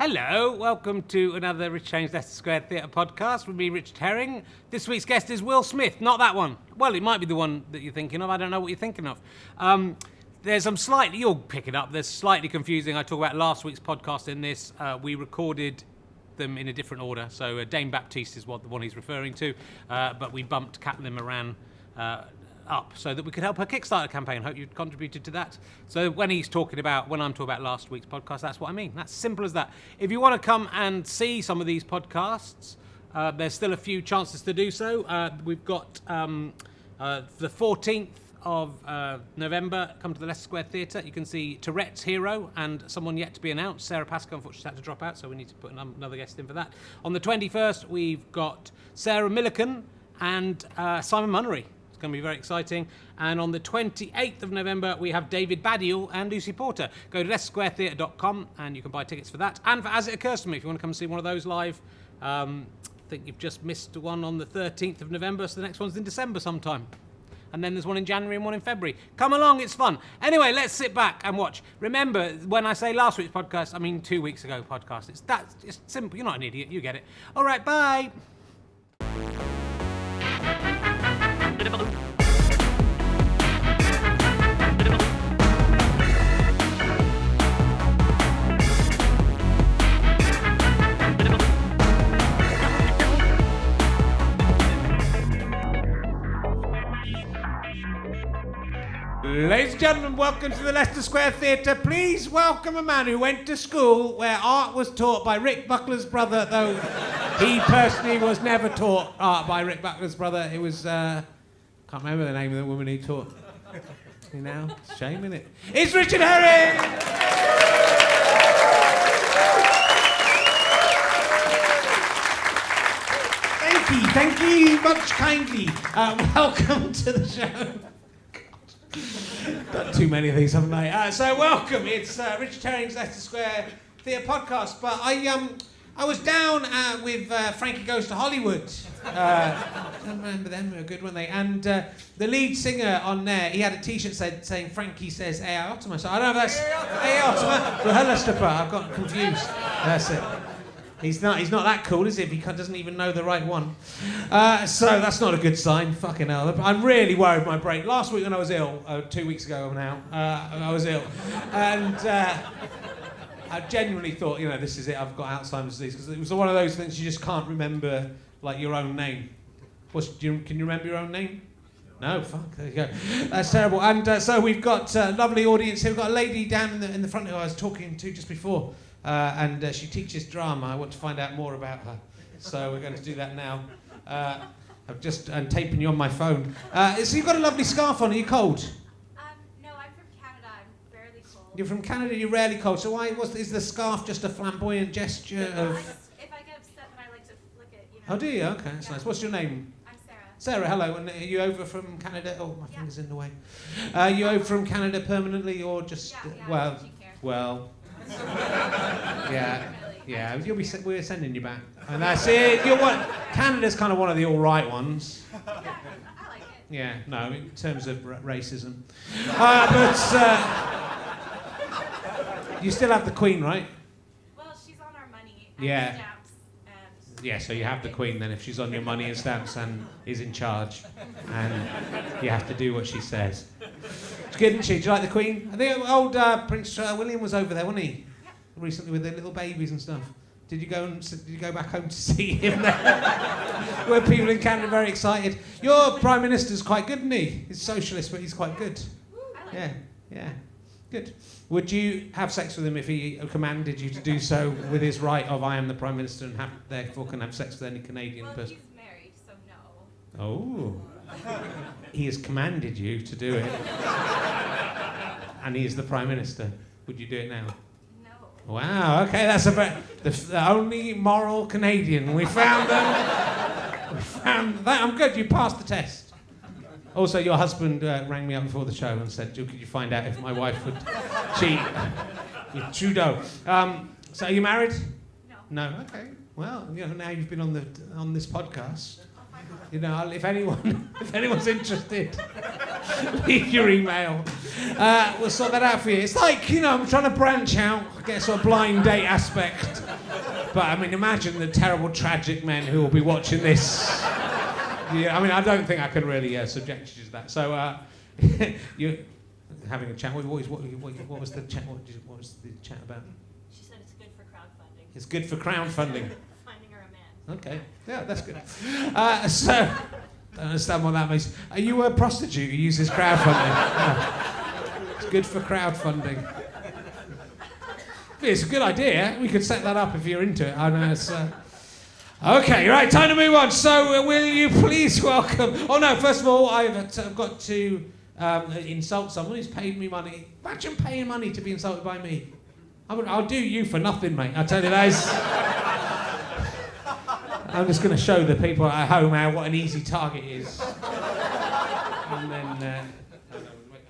Hello, welcome to another Rich Herring's Leicester Square Theatre podcast with me, Richard Herring. This week's guest is Will Smith, not that one. Well, it might be the one that you're thinking of, I don't know what you're thinking of. There's some slightly, you'll pick it up, there's slightly confusing. I talk about last week's podcast in this. We recorded them in a different order, so Dame Baptiste is the one he's referring to, but we bumped Catelyn Moran up so that we could help her Kickstarter campaign. Hope you contributed to that. So when I'm talking about last week's podcast, that's what I mean. That's simple as that. If you want to come and see some of these podcasts, there's still a few chances to do so. We've got the 14th of November, come to the Leicester Square Theatre. You can see Tourette's Hero and someone yet to be announced. Sarah Pascoe unfortunately had to drop out, so we need to put another guest in for that. On the 21st, we've got Sarah Millican and Simon Munnery. Going to be very exciting. And on the 28th of November, we have David Baddiel and Lucy Porter. Go to leicestersquaretheatre.com and you can buy tickets for that. And for As It Occurs to Me, if you want to come and see one of those live, I think you've just missed one on the 13th of November, so the next one's in December sometime. And then there's one in January and one in February. Come along, it's fun. Anyway, let's sit back and watch. Remember, when I say last week's podcast, I mean 2 weeks ago podcast. It's simple. You're not an idiot. You get it. All right, bye. Ladies and gentlemen, welcome to the Leicester Square Theatre. Please welcome a man who went to school where art was taught by Rick Buckler's brother, though he personally was never taught art by Rick Buckler's brother. It was, can't remember the name of the woman he taught. You know, it's a shame, isn't it? It's Richard Herring! Thank you much kindly. Welcome to the show. Done too many of these, haven't I? So welcome. It's Richard Herring's Leicester Square Theatre podcast. But I was down with Frankie Goes to Hollywood. I don't remember them. They were good, weren't they? And the lead singer on there, he had a T-shirt saying Frankie says "Ea Ottoman." So I don't know if that's "Ea Ottoman" or "Hellestrapper." I've got confused. That's it. He's not that cool, is he, if he doesn't even know the right one? So that's not a good sign. Fucking hell. I'm really worried my brain. Last week when I was ill, 2 weeks ago now, I was ill. And I genuinely thought, this is it, I've got Alzheimer's disease. Because it was one of those things you just can't remember, like, your own name. Can you remember your own name? No, fuck, there you go. That's terrible. And so we've got a lovely audience here. We've got a lady down in the front who I was talking to just before. And she teaches drama. I want to find out more about her. So we're going to do that now. I'm taping you on my phone. So you've got a lovely scarf on. Are you cold? No, I'm from Canada. I'm fairly cold. You're from Canada, you're rarely cold. So is the scarf just a flamboyant gesture of... If I get upset, then I like to flick it, Oh, do you? Okay, that's nice. What's your name? I'm Sarah. Sarah, hello. And are you over from Canada? Oh, my finger's in the way. Are you over from Canada permanently or just... Well... Yeah. We're sending you back, and that's it. Canada's kind of one of the all right ones. Yeah, I like it. Yeah, no, in terms of racism, but you still have the Queen, right? Well, she's on our money. And stamps. And yeah, so you have the Queen then if she's on your money and stamps and is in charge, and you have to do what she says. It's good, isn't she? Do you like the Queen? I think old Prince William was over there, wasn't he? Yeah. Recently with the little babies and stuff. Did you go back home to see him there? Were people in Canada very excited? Your Prime Minister's quite good, isn't he? He's socialist, but he's quite good. I like it. Yeah. Good. Would you have sex with him if he commanded you to do so with his right of I am the Prime Minister and therefore can have sex with any Canadian person? Well, he's married, so no. Oh. He has commanded you to do it. And he is the Prime Minister. Would you do it now? No. Wow, okay, that's the only moral Canadian. We found them. We found that. I'm good, you passed the test. Also, your husband rang me up before the show and said, could you find out if my wife would cheat with Trudeau? So are you married? No. No, okay. Well, now you've been on this podcast. If anyone's interested, leave your email. We'll sort that out for you. It's like, I'm trying to branch out, get a sort of blind date aspect But I mean, imagine the terrible, tragic men who will be watching this. Yeah, I mean, I don't think I can really subject you to that. So, you're having a chat. What was the chat? What was the chat about? She said it's good for crowdfunding. It's good for crowdfunding. Finding her a man. Okay, yeah, that's good. So, don't understand what that means. Are you a prostitute who uses crowdfunding? No. It's good for crowdfunding. It's a good idea. We could set that up if you're into it. I know it's... Okay, right, time to move on. So, will you please welcome... Oh, no, first of all, I've got to insult someone who's paid me money. Imagine paying money to be insulted by me. I'll do you for nothing, mate. I'll tell you that is... I'm just going to show the people at home what an easy target is. And then... I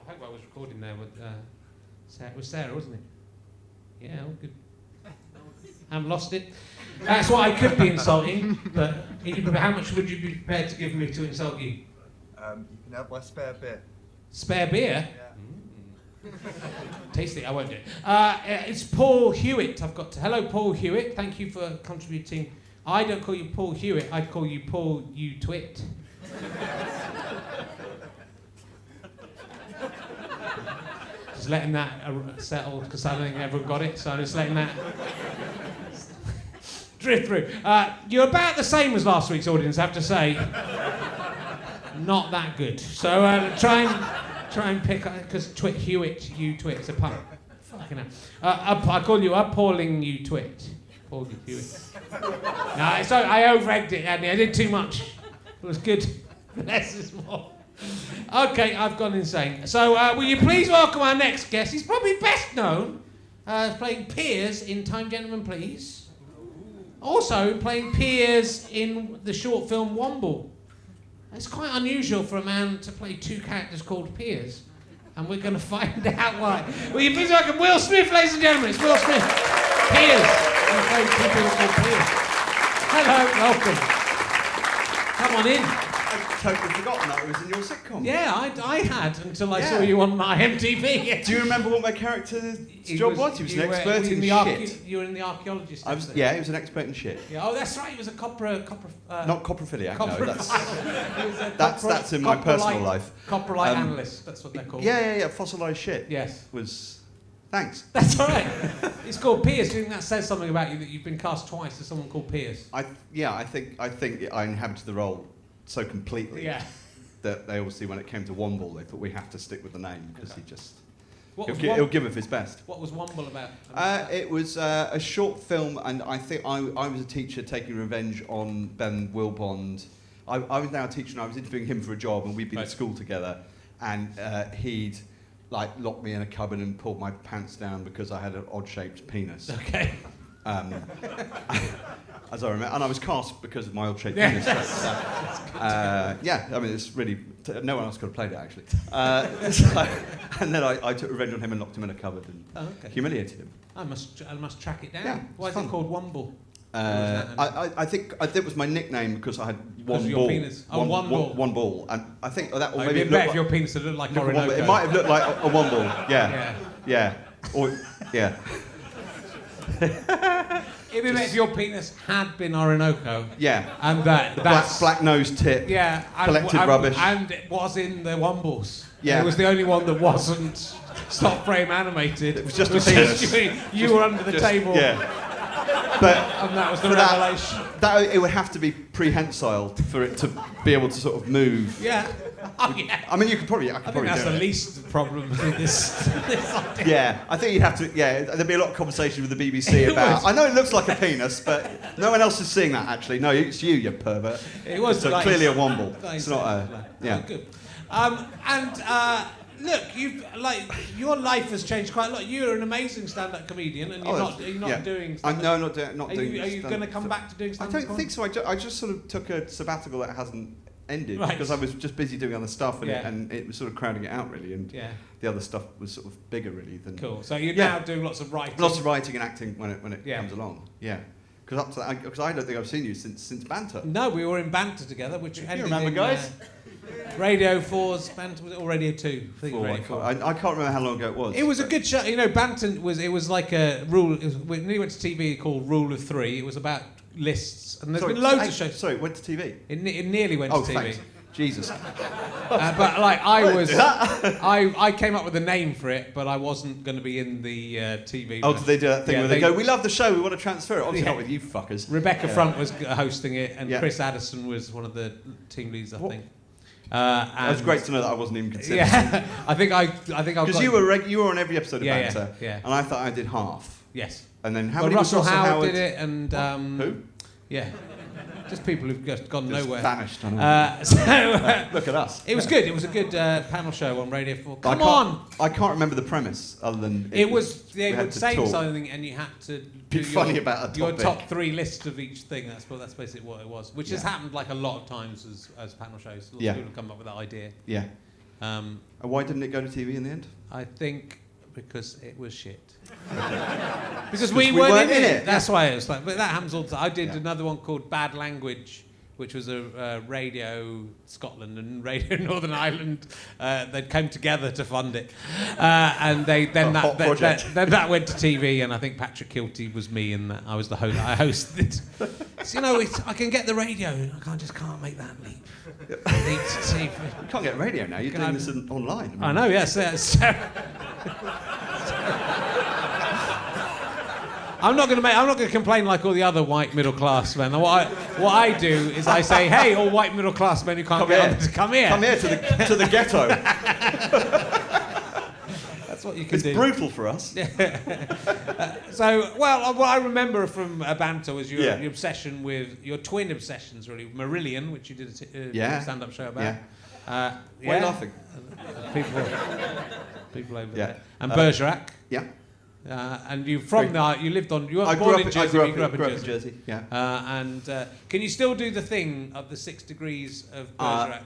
hope I was recording there with... It was Sarah, wasn't it? Yeah, all good. I haven't lost it. That's what I could be insulting, but how much would you be prepared to give me to insult you? You can have my spare beer. Spare beer? Yeah. Tasty, I won't do it. It's Paul Hewitt. Hello, Paul Hewitt. Thank you for contributing. I don't call you Paul Hewitt, I'd call you Paul You Twit. Just letting that settle, because I don't think everyone got it, so I'm just letting that drift through. You're about the same as last week's audience, I have to say. Not that good. So try and pick, because Twit Hewitt, You Twit, it's a pun. Fucking hell. I call you Appalling You Twit. Paul Hewitt. No, so I over-egged it, Andy. I did too much. It was good. Less is more. Okay, I've gone insane. So, will you please welcome our next guest? He's probably best known as playing Piers in Time Gentlemen Please. Also, playing Piers in the short film Womble. It's quite unusual for a man to play two characters called Piers, and we're going to find out why. Will you please welcome Will Smith, ladies and gentlemen? It's Will Smith. Piers. I'm afraid people called Piers. Hello, welcome. Come on in. I'd totally forgotten that it was in your sitcom. Yeah, I had until I saw you on my MTV. Do you remember what my character's job was? He was an expert in shit. You were in the archaeologist. Yeah, he was an expert in shit. Yeah, oh, that's right. He was a not coprophiliac. No, that's that's in my personal life. Coprolite analyst. That's what they're called. Yeah. Fossilized shit. Yes. Thanks. That's all right. It's called Piers. Do you think that says something about you that you've been cast twice as someone called Piers? I think I inhabited the role so completely that they obviously, when it came to Womble, they thought we have to stick with the name because he just he'll give it his best. What was Womble about? It was a short film, and I think I was a teacher taking revenge on Ben Wilbond. I was now a teacher, and I was interviewing him for a job, and we'd been at school together, and he'd locked me in a cupboard and pulled my pants down because I had an odd-shaped penis. Okay. As I remember, and I was cast because of my odd-shaped penis. I mean, it's really no one else could have played it actually. And then I took revenge on him and locked him in a cupboard and humiliated him. I must track it down. Yeah, why is it called Womble? I think it was my nickname because I had one your ball. Penis. Oh, one ball. One ball, and I think that or it'd be better if your penis had looked like Orinoco. It might have looked like a one ball. Yeah. Or yeah. It'd be better if your penis had been Orinoco. Yeah. And that's black nose tip. Yeah. Collected rubbish. And it was in the Wombles. Yeah. It was the only one that wasn't stop frame animated. It was just a penis. You were under the table. Yeah. But and that was the revelation. That it would have to be prehensile for it to be able to sort of move. Yeah. Oh, yeah. I mean, you could probably. I think that's the least problem with this idea. Yeah, I think you'd have to. Yeah, there'd be a lot of conversation with the BBC about. I know it looks like a penis, but no one else is seeing that. Actually, no, it's you pervert. It was it's clearly a womble. It's not a. Yeah. Oh, good. Look, your life has changed quite a lot. You're an amazing stand-up comedian, and you're not doing. No, not doing. Are you going to come back to doing stand-up? I don't think so. I just sort of took a sabbatical that hasn't ended right. because I was just busy doing other stuff, and it was sort of crowding it out really, and the other stuff was sort of bigger really than. Cool. So you're now doing lots of writing. Lots of writing and acting when it comes along. Yeah. Because I don't think I've seen you since Banter. No, we were in Banter together, which you remember, guys. Radio 4's Banter, was it, or Radio 2? I think it was Radio 4. I can't remember how long ago it was. It was a good show. You know, Banter was like a rule. When we went to TV called Rule of Three. It was about lists, and there's been loads of shows. Sorry, went to TV? It nearly went to TV. Thanks. Jesus. But like I came up with a name for it, but I wasn't going to be in the TV. Oh, did they do that thing where they go, we love the show, we want to transfer it? Obviously not with you fuckers. Rebecca Front was hosting it, and Chris Addison was one of the team leads, I think. It was great to know that I wasn't even considered. Yeah, I think because you were on every episode of Banter, yeah. And I thought I did half. Yes. And then how many was Russell Russell Howard did it, and who? Yeah. Just people who've just gone nowhere. Vanished. I know. Look at us. It was good. It was a good panel show on Radio 4. Come on! I can't remember the premise other than they would say something and you had to be funny about your top 3 list of each thing. That's basically what it was, which has happened like a lot of times as panel shows. Lots of people have come up with that idea. Yeah. And why didn't it go to TV in the end? I think because it was shit. Because we weren't in it. That's why it was like. But that happens all the time. I did another one called Bad Language, which was a Radio Scotland and Radio Northern Ireland. They came together to fund it, and then that went to TV. And I think Patrick Kilty was me, and I was the host. I hosted. So, you know, I can get the radio. I just can't make that leap. You can't get radio now. You're doing this online. I know. Yes. I'm not going to complain like all the other white middle class men. What I do is I say, hey, all white middle class men who can't get on to come here. Come here to the ghetto. That's what you can do. It's brutal for us. What I remember from Banter was your obsession with your twin obsessions, really. Marillion, which you did a stand-up show about. Why are you laughing? People over there. And Bergerac. Yeah. And you lived on. You were born in Jersey. I grew up in Jersey. Yeah. Can you still do the thing of the 6 degrees of Bergerac?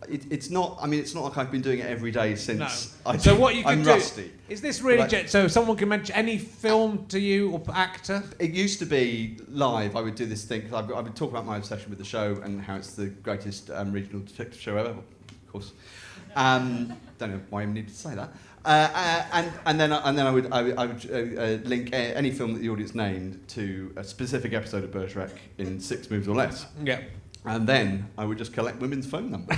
It's not. I mean, it's not like I've been doing it every day since. No. So what you can do? Rusty. Is this really? So someone can mention any film to you or actor? It used to be live. I would do this thing because I would talk about my obsession with the show and how it's the greatest regional detective show ever. Of course. Don't know why I needed to say that. And then I would link any film that the audience named to a specific episode of Bergerac in 6 moves or less. Yeah. And then I would just collect women's phone numbers.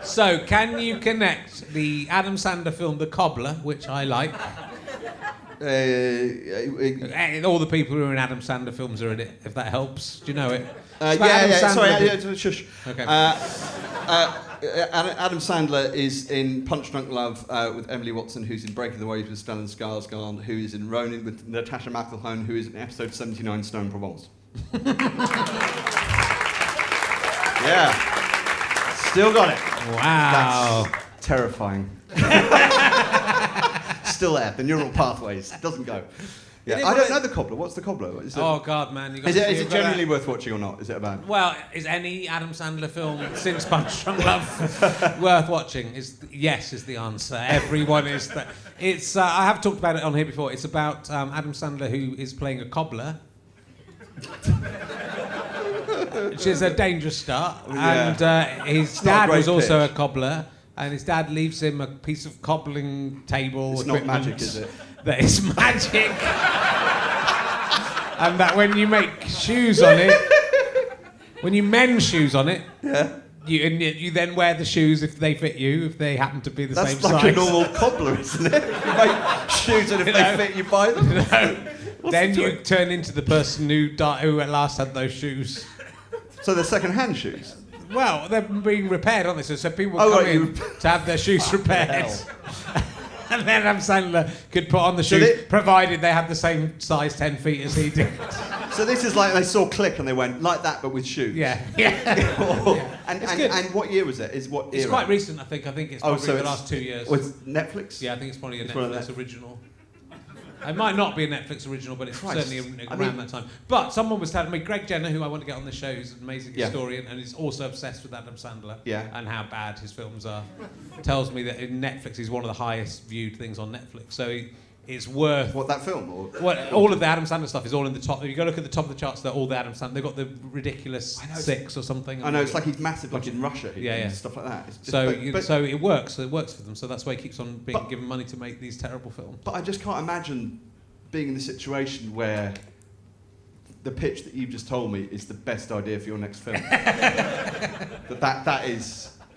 So can you connect the Adam Sandler film The Cobbler, which I like? All the people who are in Adam Sandler films are in it, if that helps. Do you know it? Shush. Okay. Adam Sandler is in Punch Drunk Love with Emily Watson, who's in Breaking the Waves with Stellan Skarsgård, who is in Ronin with Natasha McElhone, who is in episode 79 Snow in Provence. Yeah. Still got it. Wow. That's terrifying. Still there. The neural pathways. Doesn't go. Yeah, I don't know The Cobbler. What's The Cobbler? God, man! Is it genuinely worth watching or not? Is it a bad? Well, is any Adam Sandler film since Punch Drunk Love worth watching? Yes is the answer. Everyone is that. It's. I have talked about it on here before. It's about Adam Sandler who is playing a cobbler, which is a dangerous start. And his dad was also a cobbler, and his dad leaves him a piece of cobbling table. It's not magic, is it? That is magic. And that when you make shoes on it, when you mend shoes on it, you then wear the shoes if they fit you, if they happen to be the same size. That's like a normal cobbler, isn't it? You make shoes and if they fit, you buy them. Then you turn into the person who at last had those shoes. So they're second-hand shoes? Well, they're being repaired, aren't they? So people come in to have their shoes repaired. And then Adam Sandler could put on the shoes, provided they had the same size 10 feet as he did. So this is like they saw Click and they went, like that, but with shoes. Yeah. And what year was it? It's quite recent, I think. I think it's probably the last 2 years. Was Netflix? Yeah, I think it's probably a Netflix original. It might not be a Netflix original, but it's certainly around that time. But someone was telling me, Greg Jenner, who I want to get on the show, who's an amazing historian, and is also obsessed with Adam Sandler and how bad his films are, tells me that in Netflix he's one of the highest viewed things on Netflix. So is worth. What, that film? Or? Well, all of the Adam Sandler stuff is all in the top. If you go look at the top of the charts, they're all the Adam Sandler. They've got the ridiculous 6 or something. I know, it's like he's massive, like in Russia. Yeah. Stuff like that. It's just, so it works. It works for them. So that's why he keeps on being given money to make these terrible films. But I just can't imagine being in the situation where the pitch that you've just told me is the best idea for your next film.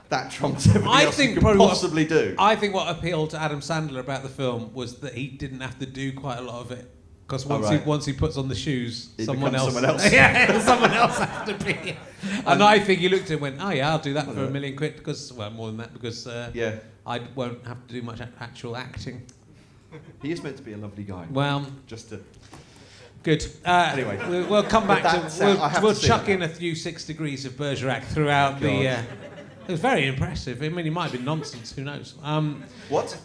that trumps everything else you could possibly do. I think what appealed to Adam Sandler about the film was that he didn't have to do quite a lot of it. Because once he puts on the shoes, someone else. Yeah, someone else has to be. And I think he looked at it and went, oh yeah, I'll do that for £1 million because, well, more than that, because I won't have to do much actual acting. He is meant to be a lovely guy. Well, just to... Good. Anyway, we'll come back to. We'll chuck in a few 6 Degrees of Bergerac throughout the. It was very impressive. I mean, it might have been nonsense. Who knows? What?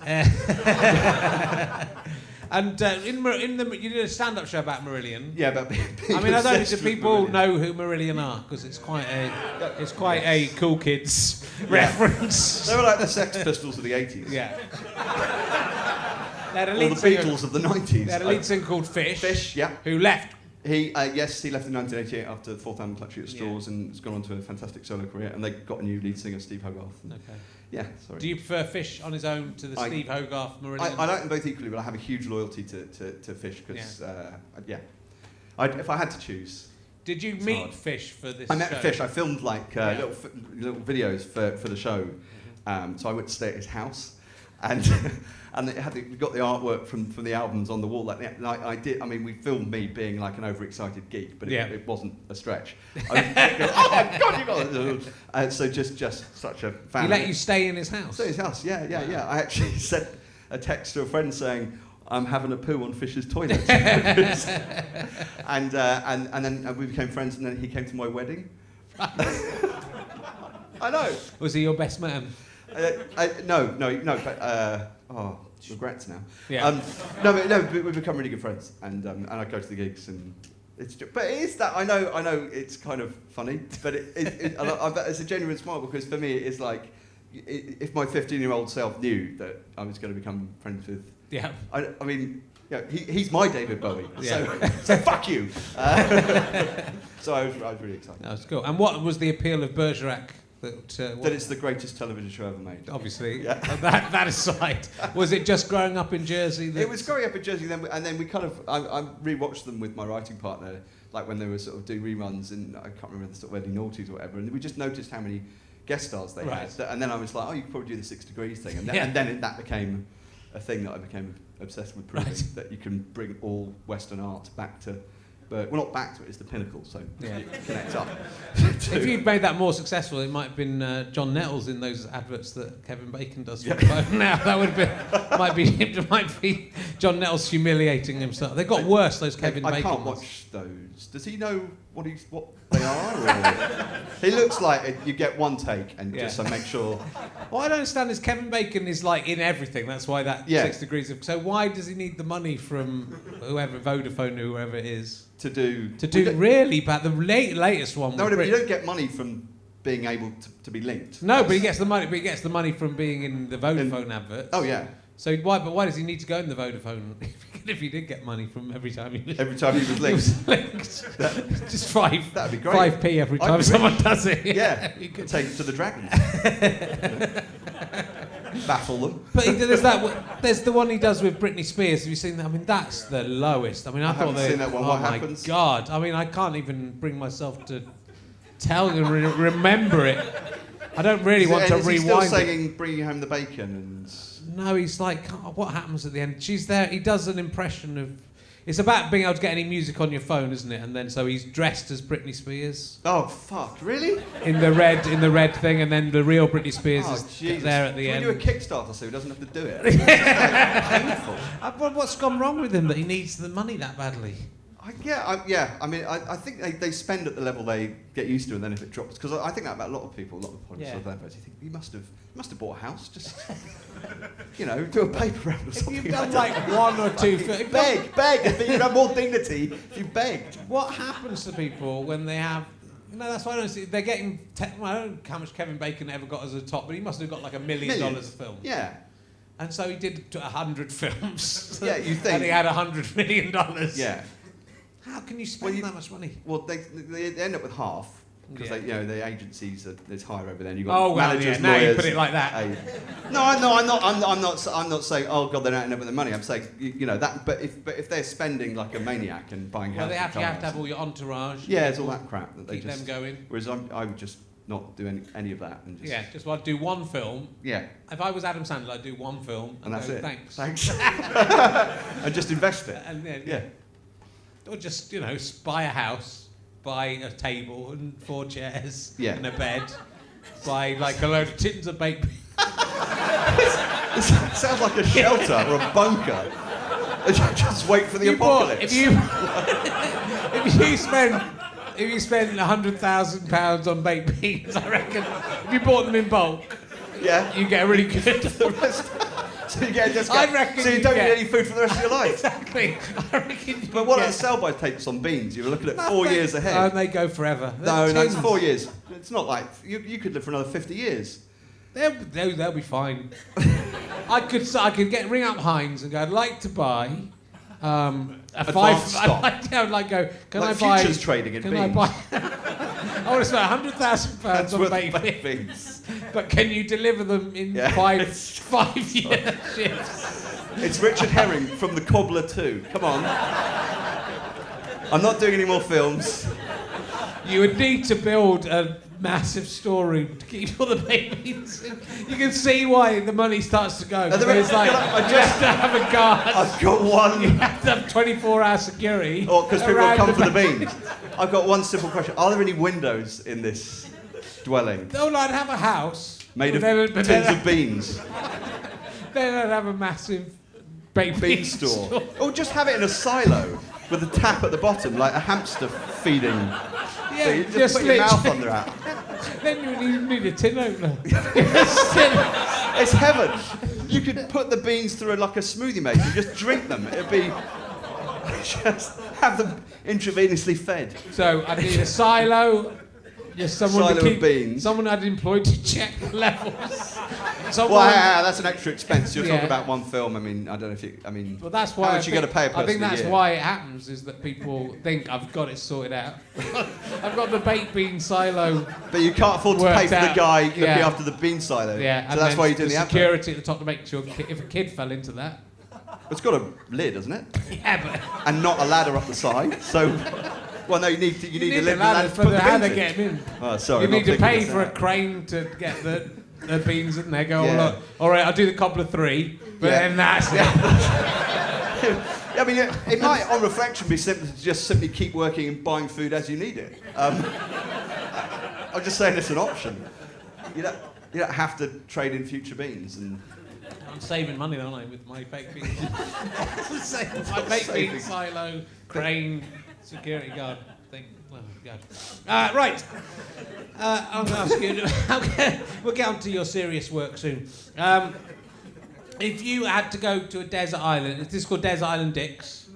And you did a stand-up show about Marillion. Yeah, but I mean, I don't think people know who Marillion are because it's quite a cool kids reference. They were like the Sex Pistols of the 80s. Yeah. Or the Beatles of the 90s. They had a lead singer called Fish. Fish, yeah. Who left. He left in 1988 after the fourth album, Clutching at Straws, and has gone on to a fantastic solo career. And they got a new lead singer, Steve Hogarth. Okay. Yeah, sorry. Do you prefer Fish on his own to the Steve Hogarth Marillion? I like them both equally, but I have a huge loyalty to Fish because, if I had to choose. Did you meet Fish for this show? I met Fish. I filmed little videos for the show. So I went to stay at his house. And we got the artwork from the albums on the wall. We filmed me being like an overexcited geek, but it wasn't a stretch. I was oh my God, you got it! So just such a fan. He let you stay in his house? Stay in his house, yeah. I actually sent a text to a friend saying, I'm having a poo on Fish's toilet. and then we became friends, and then he came to my wedding. I know. Was he your best man? No, but regrets now. Yeah. We've become really good friends, and I go to the gigs, and but it is that I know it's kind of funny, but I bet it's a genuine smile because for me it's like if my 15-year-old self knew that I was going to become friends with. Yeah. I mean, he's my David Bowie, so fuck you. So I was really excited. That was cool. And what was the appeal of Bergerac? That it's the greatest television show ever made. Obviously, that aside, was it just growing up in Jersey? It was growing up in Jersey, and then we kind of I rewatched them with my writing partner, like when they were sort of doing reruns, and I can't remember the sort of early noughties or whatever, and we just noticed how many guest stars they had, and then I was like, oh, you could probably do the 6 Degrees thing, and then that became a thing that I became obsessed with proving that you can bring all Western art back to. But not back to it, it's the pinnacle, so it connects up. If you'd made that more successful, it might have been John Nettles in those adverts that Kevin Bacon does for the phone now. That would might be John Nettles humiliating himself. They got worse, those Kevin Bacon I can't ones. watch those. Does he know what they are? Or? He looks like you get one take and just so make sure. What I don't understand is Kevin Bacon is like in everything. That's why 6 Degrees of. So why does he need the money from whoever, Vodafone, whoever it is? To do really bad. The latest one. No, but you don't get money from being able to be linked. No, but he gets the money. But he gets the money from being in the Vodafone adverts. Oh yeah. So why does he need to go in the Vodafone if he did get money from every time he was linked? Just five. That'd be great. 5p every time someone does it. Yeah. You could take it to the Dragons. Baffle them. But there's the one he does with Britney Spears. Have you seen that? I mean, that's the lowest. I mean, I thought seen that one. What happens? My God. I mean, I can't even bring myself to tell you and remember it. I don't really want to rewind. Is he still saying "Bringing Home the Bacon" and? No, he's like, what happens at the end? She's there. He does an impression of. It's about being able to get any music on your phone, isn't it? And then so he's dressed as Britney Spears. Oh fuck! Really? In the red thing, and then the real Britney Spears is there at the end. Can we do a Kickstarter so he doesn't have to do it? It's like painful. What's gone wrong with him that he needs the money that badly? I mean, I think they spend at the level they get used to, and then if it drops, because I think that about a lot of people, a lot of podcasts of adverts, you think you must have bought a house, just do a paper round or something. If you've done like one or two, beg. I think you'd have more dignity if you begged. What happens to people when they have? That's why I don't see. They're getting. I don't know how much Kevin Bacon ever got as a top, but he must have got like $1 million a film. Yeah. And so he did 100 films. Yeah, you think. And he had $100 million. Yeah. How can you spend that much money? Well, they end up with half. Because the agencies there's higher over there. And you've got Oh well, managers, yeah. Now you lawyers, put it like that. No, I'm not saying. Oh God, they don't end up with the money. I'm saying that. But if they're spending like a maniac and buying houses, Well, you have to have all your entourage. Yeah, it's all that crap that they keep them going. Whereas I would just not do any of that and just just want to do one film. Yeah. If I was Adam Sandler, I'd do one film and that's go, it. Thanks. And just invest it. And then, yeah. Or just buy a house, buy a table and 4 chairs and a bed, buy like a load of tins of baked beans. It sounds like a shelter or a bunker. Just wait for the apocalypse. If you spend £100,000 on baked beans, I reckon, if you bought them in bulk, you get a really good. So you get a discount. I reckon so you don't need any food for the rest of your life. Exactly. I reckon. But what are the sell-by tapes on beans? You're looking at 4 years ahead. Oh, and they go forever. No, it's 4 years. It's not like you could live for another 50 years. They'll be fine. I could ring up Heinz and go, I'd like to buy a Advanced stock. I'd like go. Can like I buy? futures trading in can beans. I buy? I want to spend £100,000 on baked beans. But can you deliver them in 5-year shifts? It's Richard Herring from The Cobbler 2. Come on. I'm not doing any more films. You would need to build a massive storeroom to keep all the babies in. You can see why the money starts to go. It's like, you have to have a guard. I've got one. You have to have 24-hour security. Or because people will come for the beans. I've got one simple question. Are there any windows in this dwelling? No, I'd have a house. Made of tins of beans. Then I'd have a massive baked bean store. Or just have it in a silo with a tap at the bottom, like a hamster feeding. Yeah, so you just put your mouth under that. Then you need a tin opener. It's heaven. You could put the beans through like a smoothie maker and just drink them. It'd be just have them intravenously fed. So I need a silo. Just someone Silo of beans. Someone I'd employed to check the levels. Well, that's an extra expense. You're talking about one film. I mean, I don't know if you. I mean, well, that's why how much you got to pay a person I think that's a year? why it happens is that people think I've got it sorted out. I've got the baked bean silo. But you can't afford to pay for the guy looking Yeah. after the bean silo. Yeah, so that's why you're doing the security at the top to make sure if a kid fell into that. It's got a lid, hasn't it? Yeah, but and not a ladder up the side. So. Well, no, you need to a ladder for the ladder to get him in. Oh, sorry. You need to pay for a crane to get the beans in there. Go, look, all right, I'll do the cobbler 3, but then that's it. I mean, it might, on reflection, be simple to just simply keep working and buying food as you need it. I'm just saying it's an option. You don't have to trade in future beans and. I'm saving money, aren't I, with my baked beans? My baked bean silo, crane, security guard thing. Oh, God. Right. I'm going to ask you, we'll get on to your serious work soon. If you had to go to a desert island, is this called Desert Island Dicks?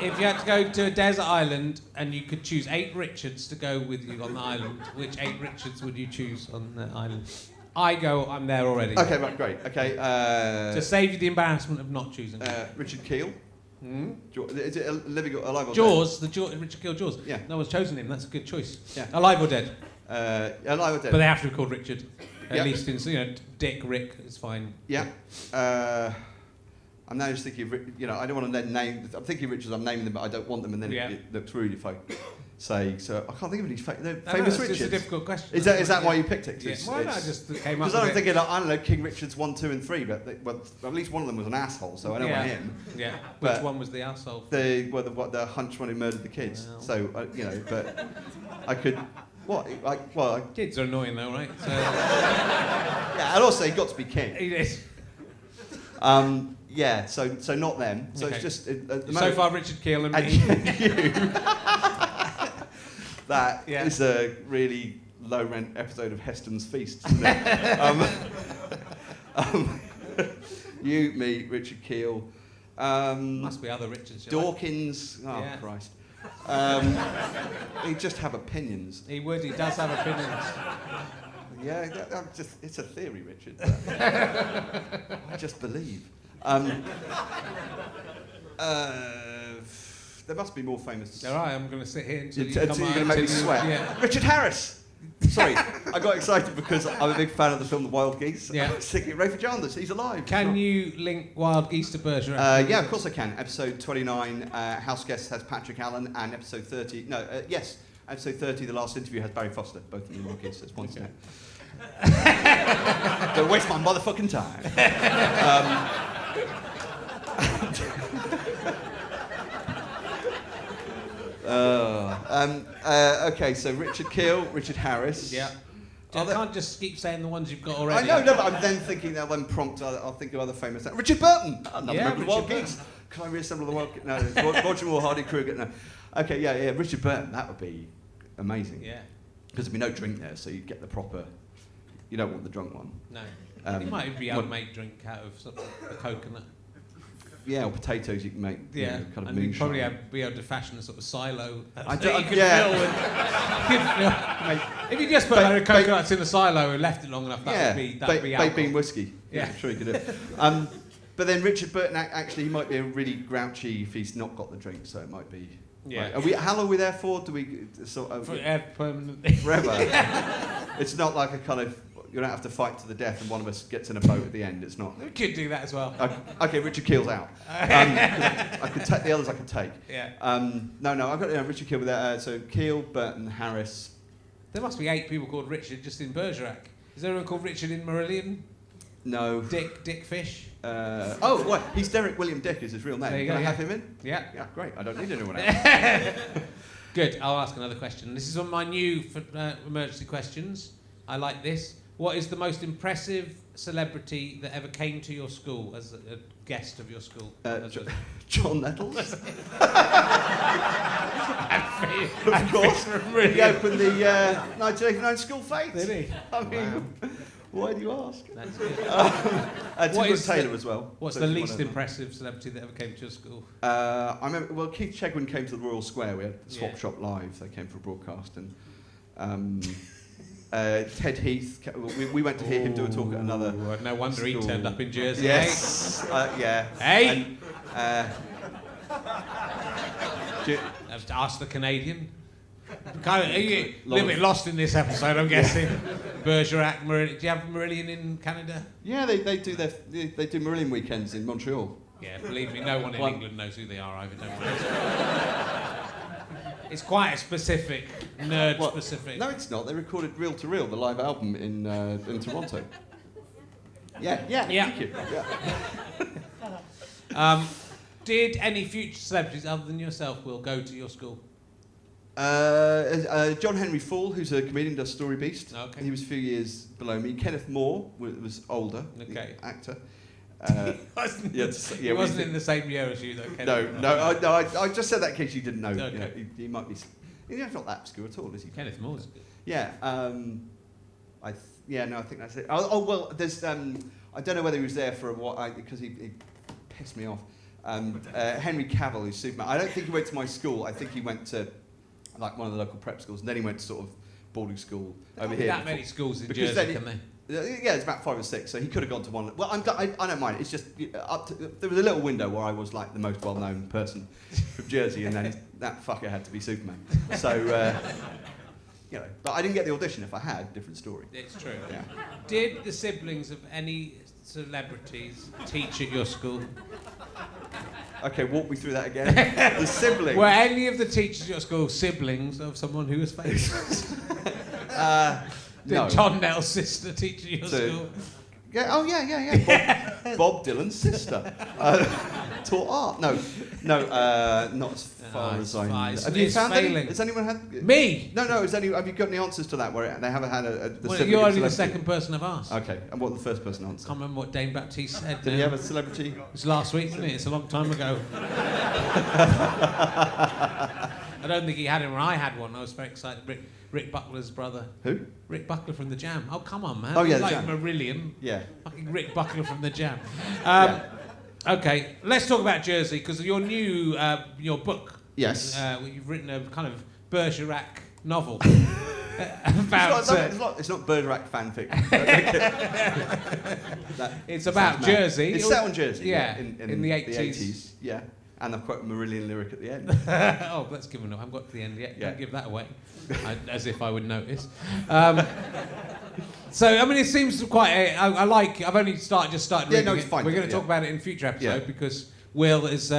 If you had to go to a desert island and you could choose 8 Richards to go with you on the island, which 8 Richards would you choose on the island? I'm there already. Okay, right, great. Okay. To save you the embarrassment of not choosing. Richard Keel. Is it living or alive or Jaws, dead? Richard Keel Jaws. Yeah. No one's chosen him. That's a good choice. Yeah. Alive or dead? Alive or dead. But they have to be called Richard. At least in Dick, Rick is fine. Yeah. I'm now just thinking. I don't want to name. I'm thinking Richards. I'm naming them, but I don't want them, and then it looks rude if I say. So I can't think of any famous Richards. It's a difficult question. Is that why you picked it? Yeah. Why not? I just came up. Because I'm thinking, I don't know, King Richards 1, 2, and 3, but at least one of them was an asshole, so I don't want him. Yeah. Which one was the asshole? The hunch one who murdered the kids. Well. So but I could. What? Kids are annoying though, right? So. Yeah, and also he got to be king. He did. Yeah. So not them. So okay. It's just so far Richard Keel and me. You. That is a really low rent episode of Heston's Feast, isn't it? You, me, Richard Keel. Must be other Richards. Dawkins. Oh Christ. He'd just have opinions. He would. He does have opinions. Yeah, it's a theory, Richard. I just believe. There must be more famous. All right, I'm going to sit here until you You're come going to out. make me until you- sweat. Yeah. Richard Harris. Sorry, I got excited because I'm a big fan of the film The Wild Geese. Yeah. I was thinking, Rafe Chandler, he's alive. Can you link Wild Geese to Bergerac? Yeah, of course I can. Episode 29, House Guest has Patrick Allen, and episode 30, episode 30, the last interview has Barry Foster, both of them Wild Geese, that's points out. Don't waste my motherfucking time. Okay, so Richard Keel, Richard Harris. Yeah. I can't just keep saying the ones you've got already. I know, no, but I'm then thinking they'll then prompt. I'll think of other famous. Richard Burton, another member of the Wild Geese. Can I reassemble the Wild Geese? No, Roger Moore, Hardy Kruger. No. Okay, yeah, Richard Burton. That would be amazing. Yeah. Because there'd be no drink there, so you'd get the proper. You don't want the drunk one. No. You might even be able to make drink out of the coconut. Yeah, or potatoes you can make. Yeah, you know, kind of and you'd moonshine. probably be able to fashion a sort of silo. I that don't- you could yeah. fill with. If you just put a load of coconuts in a silo and left it long enough, that would be baked alcohol. bean whiskey. Yeah. I'm sure you could do it. But then Richard Burton, actually, he might be a really grouchy if he's not got the drink, so it might be. Yeah. Right. How long are we there for? Do we sort of Permanently. forever? It's not like a kind of you don't have to fight to the death and one of us gets in a boat at the end. It's not. We could do that as well. Okay, Richard Keel's out. I could take the others. I could take. Yeah. No, I've got Richard Keel with that. So Keel, Burton, Harris. There must be 8 people called Richard just in Bergerac. Is there anyone called Richard in Marillion? No. Dick Fish? What? He's Derek William Dick is his real name. There you Can go, I yeah. have him in? Yeah. Yeah, great. I don't need anyone else. Good. I'll ask another question. This is one of my new emergency questions. I like this. What is the most impressive celebrity that ever came to your school as a guest of your school? John Nettles. Of Of course. He opened the 1989 School Fete. Did he? I mean, why do you ask? That's good. Timothy Taylor as well. What's So the he's least one of them. impressive celebrity that ever came to your school? I remember. Well, Keith Chegwin came to the Royal Square. We had Swap Yeah. Shop Live. They came for a broadcast, and Ted Heath. We went to hear him do a talk at another. Ooh, no wonder he school. turned up in Jersey. Yes. Yeah. Hey. Ask the Canadian. Are you a little bit lost in this episode, I'm guessing. Bergerac, Marillion. Do you have Marillion in Canada? Yeah, they do Marillion weekends in Montreal. Yeah, believe me, no one in England knows who they are either. Don't worry. It's quite a specific, nerd-specific. No, it's not. They recorded Reel to Reel, the live album in Toronto. Yeah. Thank you. Yeah. Did any future celebrities other than yourself, Will, go to your school? John Henry Fall, who's a comedian, does Story Beast. Okay. He was a few years below me. Kenneth Moore was older, Okay. the actor. He wasn't in the same year as you, though. I just said that in case you didn't know. Okay. You know, he might be. He's not that obscure at all, is he? Kenneth Moore's good. Yeah. I think that's it. Well, there's. I don't know whether he was there for a while because he pissed me off. Henry Cavill, who's Superman. I don't think he went to my school. I think he went to like one of the local prep schools, and then he went to sort of boarding school over here. That many schools in Because Jersey, then can they? Yeah, it's about 5 or 6, so he could have gone to one. Well, I don't mind. It's just there was a little window where I was like the most well-known person from Jersey, and then that fucker had to be Superman. So, but I didn't get the audition. If I had, different story. It's true. Yeah. Did the siblings of any celebrities teach at your school? Okay, walk me through that again. The siblings. Were any of the teachers at your school siblings of someone who was famous? Did No. John Nell's sister teach at your school? Yeah. Oh yeah. Bob Dylan's sister taught art. No, not as far as I know. It's Have you found any? failing. Has anyone had? Me? No. Have you got any answers to that where they haven't had the Well, sibling you're of only the celebrity? second person I've asked. Okay, and what the first person I answered? can't remember what Dane Baptiste said. Did now. he have a celebrity? It was last week, wasn't it? It's a long time ago. I don't think he had him when I had one. I was very excited. Rick Buckler's brother. Who? Rick Buckler from The Jam. Oh, come on, man. Oh, yeah, He's The like Jam. Marillion. Yeah. Fucking Rick Buckler from The Jam. Yeah. Okay, let's talk about Jersey, because your new, your book. Yes. You've written a kind of Bergerac novel It's about. not Bergerac fanfic. It's about Jersey. It's set on Jersey. Yeah, in the 80s. Yeah, and I've quoted a Marillion lyric at the end. Oh, that's given up. I haven't got to the end yet. Yeah. Don't give that away. As if I would notice. So, I mean, it seems quite. I like. I've only just started reading no, it's it. fine. We're going to talk about it in a future episode because Will is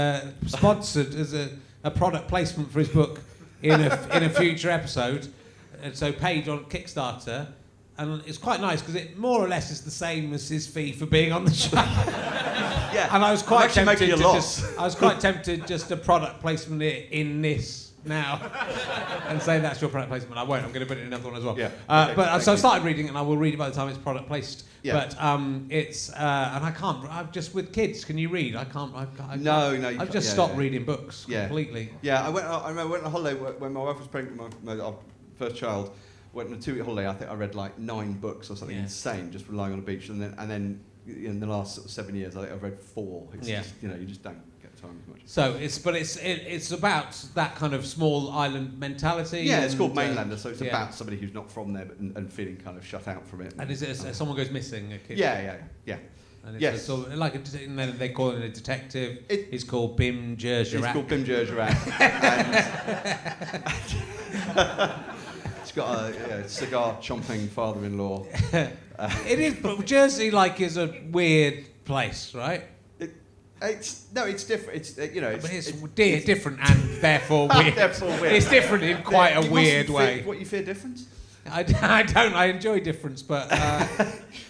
sponsored as a product placement for his book in a future episode, and so paid on Kickstarter. And it's quite nice because it more or less is the same as his fee for being on the show. Yeah. And I was quite tempted making a loss. I was quite tempted just to product placement it in this now and say that's your product placement. I won't. I'm going to put it in another one as well. Yeah. So I started reading it, and I will read it by the time it's product placed. Yeah. But it's and I can't. I'm just with kids. Can you read? I can't. No, you I've can't. just Yeah, stopped yeah. reading books Yeah. completely. Yeah, I remember I went on a holiday when my wife was pregnant with our first child. Went on a 2-week holiday. I think I read like 9 books or something insane, just lying on a beach. And then in the last sort of 7 years, I think I've read 4. It's just, you just don't get time as much. So it's about that kind of small island mentality. Yeah, it's called Mainlander, so it's yeah. about somebody who's not from there and feeling kind of shut out from it. And is it someone goes missing? A kid? Yeah. And it's Yes. sort of like and then they call it a detective. He's called Bim It's Bergerac. called Bim Bergerac. It's got a cigar chomping father-in-law. It is, but Jersey is a weird place, right? It's different. It's It's different and therefore weird. Therefore weird. It's different in quite a You weird mustn't way. fear, what you fear difference? I don't. I enjoy difference, but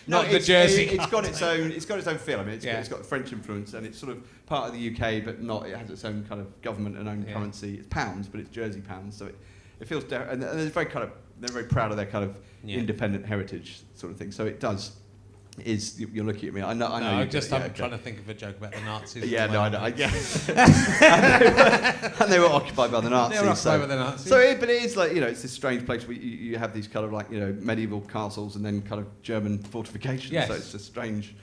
not the Jersey. It's got its own. It's got its own feel. I mean, it's got the French influence, and it's sort of part of the UK, but not. It has its own kind of government and own currency. It's pounds, but it's Jersey pounds, so it feels. And they're very they're very proud of their kind of independent heritage sort of thing. So it does. You're looking at me. I know. I'm trying to think of a joke about the Nazis. Yeah, no, I know. And they were occupied by the Nazis. They were occupied by the Nazis. But it is like, it's this strange place where you have these kind of like, medieval castles and then kind of German fortifications. Yes. So it's a strange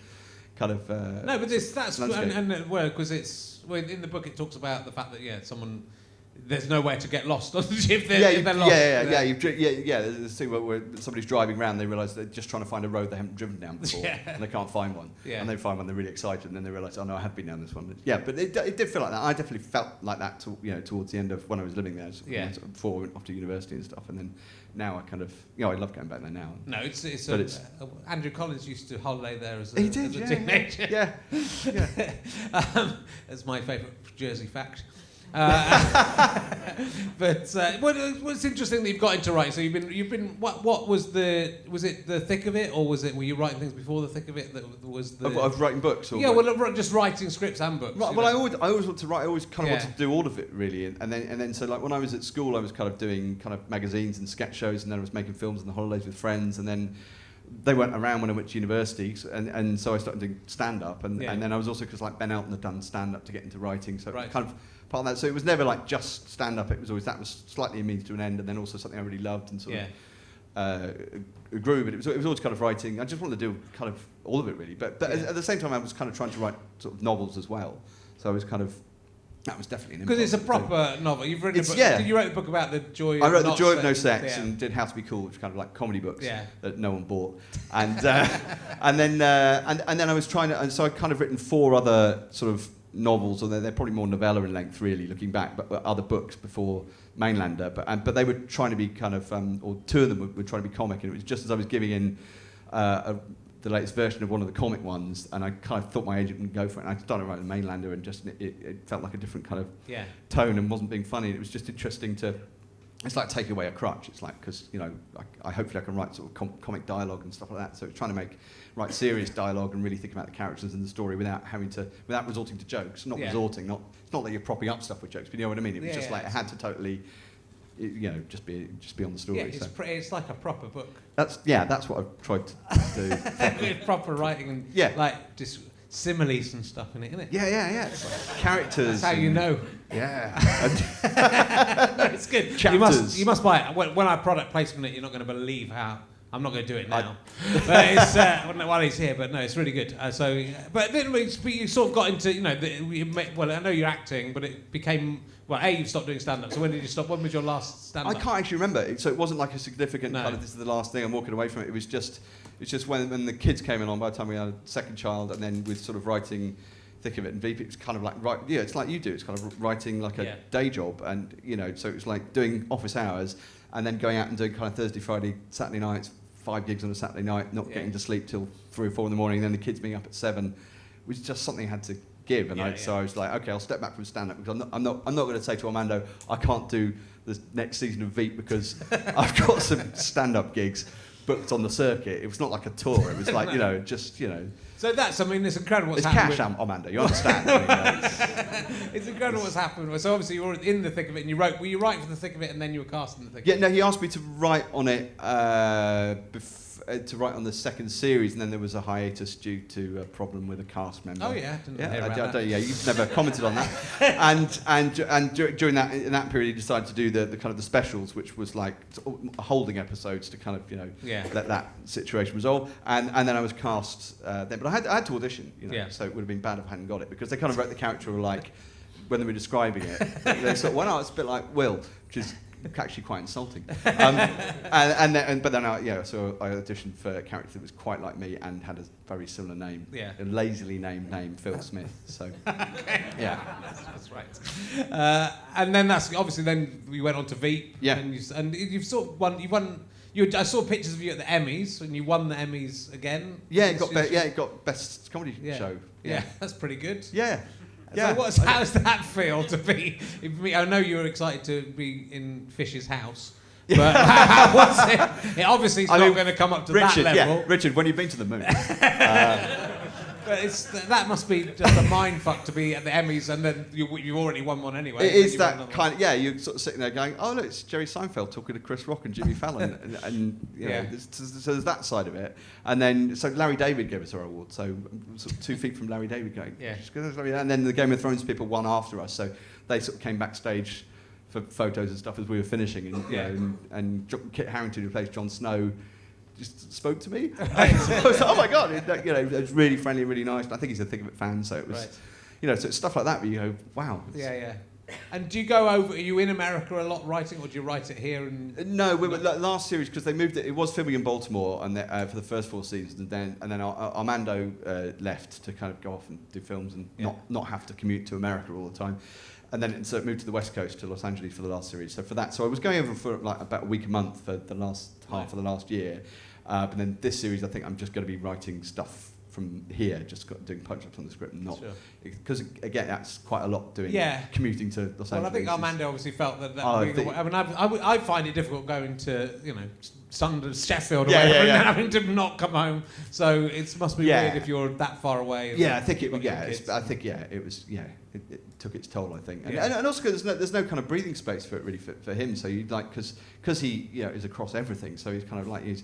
kind of. No, but that's landscape. because in the book it talks about the fact that there's nowhere to get lost on the ship. If they're lost. There's this thing where somebody's driving around, they realise they're just trying to find a road they haven't driven down before, and they can't find one. Yeah. And they find one, they're really excited, and then they realise, oh no, I have been down this one. Yeah, but it did feel like that. I definitely felt like that towards the end of when I was living there, before I went off to university and stuff, and then now I kind of, I love going back there now. No, Andrew Collins used to holiday there as a teenager. Yeah. That's my favourite Jersey fact. But what's interesting that you've got into writing. So you've been. What was it the thick of it, or were you writing things before the thick of it? That was the of writing books. Or just writing scripts and books. Right, well, I always want to write. I always kind of wanted to do all of it really, and then so like when I was at school, I was kind of doing kind of magazines and sketch shows, and then I was making films on the holidays with friends, and then they weren't around when I went to university, and so I started doing stand up, and then I was also because like Ben Elton had done stand up to get into writing, so it was kind of part of that. So it was never like just stand up. It was always that was slightly a means to an end, and then also something I really loved and sort of grew. But it was always kind of writing. I just wanted to do kind of all of it really. But at the same time, I was kind of trying to write sort of novels as well. So I was kind of. That was definitely an because it's a proper novel. You've written a book. Yeah. You wrote a book about the joy. I wrote The Joy of No Sex and did How to Be Cool, which are kind of like comedy books that no one bought, and then I was trying to, and so I kind of written 4 other sort of novels, or they're probably more novella in length, really, looking back, but other books before Mainlander, but they were trying to be kind of, or 2 of them were trying to be comic, and it was just as I was giving in the latest version of one of the comic ones, and I kind of thought my agent would go for it, and I started writing Mainlander, and just it felt like a different kind of tone and wasn't being funny, and it was just interesting to, it's like taking away a crutch. It's like, because, I hopefully I can write sort of comic dialogue and stuff like that, so it's trying to write serious dialogue and really think about the characters and the story without resorting to jokes, it's not that you're propping up stuff with jokes, but you know what I mean, it was just like, it had to totally, just be on the story. Yeah, it's like a proper book. That's what I've tried to do. With proper writing and like just similes and stuff in it, isn't it? Yeah. It's like characters. That's how you know. Yeah. No, it's good. Chapters. You must buy it. When I product placement it, you're not going to believe how I'm not going to do it now. But it's while he's here. But no, it's really good. But then you sort of got into, well, I know you're acting, but it became, well, you stopped doing stand-up. So when did you stop? When was your last stand-up? I can't actually remember. So it wasn't like a significant kind of, this is the last thing, I'm walking away from it. It was just when the kids came along, by the time we had a second child, and then with sort of writing thick of it and Veep, it was kind of like, it's like you do. It's kind of writing like a day job. And, so it was like doing office hours and then going out and doing kind of Thursday, Friday, Saturday nights, 5 gigs on a Saturday night, not getting to sleep till 3 or 4 in the morning, and then the kids being up at 7, was just something I had to give. And so I was like, okay, I'll step back from stand-up, because I'm not going to say to Armando, I can't do the next season of Veep because I've got some stand-up gigs booked on the circuit. It was not like a tour. It was like, So that's, it's incredible what's it's happened. It's cash, Armando, you understand. It's incredible what's happened. So obviously you were in the thick of it, and were you writing for the thick of it, and then you were cast in the thick of it? Yeah, no, he asked me to write on it, to write on the second series, and then there was a hiatus due to a problem with a cast member. Oh yeah, didn't hear about that. Yeah, you've never commented on that. and during in that period, he decided to do the kind of the specials, which was like holding episodes to kind of let that situation resolve. And then I was cast then, but I had to audition, so it would have been bad if I hadn't got it, because they kind of wrote the character like when they were describing it, they sort of went, it's a bit like Will, which is actually quite insulting. But then I auditioned for a character that was quite like me and had a very similar name, a lazily named name, Phil Smith. So that's right. And then that's obviously then we went on to Veep. Yeah, and you've sort of won. I saw pictures of you at the Emmys, and you won the Emmys again. Yeah, it got best comedy show. Yeah, that's pretty good. Yeah. So how does that feel to be? I know you were excited to be in Fish's house, but how was it? It obviously is not going to come up to that level. Yeah, Richard, when you've been to the moon. But that must be just a mind fuck to be at the Emmys, and then you've already won one anyway. It is that kind of, you're sort of sitting there going, oh look, it's Jerry Seinfeld talking to Chris Rock and Jimmy Fallon, and so there's that side of it. And then, so Larry David gave us our award, so sort of 2 feet from Larry David going, and then the Game of Thrones people won after us, so they sort of came backstage for photos and stuff as we were finishing, and Kit Harington, who plays Jon Snow, just spoke to me. I was like, oh my God, it was really friendly, really nice. But I think he's a Thick of It fan, so it was, so it's stuff like that where you go, wow. Yeah. And do you go over? Are you in America a lot writing, or do you write it here? No, we were last series, because they moved it. It was filming in Baltimore, and for the first 4 seasons, and then Armando left to kind of go off and do films and not have to commute to America all the time. And then so it moved to the West Coast, to Los Angeles for the last series. So I was going over for like about a week a month for the last half of the last year. But then this series, I think I'm just going to be writing stuff from here, just doing punch-ups on the script, and not because again that's quite a lot doing commuting to Los Angeles. Well, I think Armando obviously felt that. I find it difficult going to Sheffield or whatever, and having to not come home. So it must be weird if you're that far away. I think it. It was. It took its toll, I think, and also because there's no kind of breathing space for it really for him. So you because he is across everything. So he's kind of like he's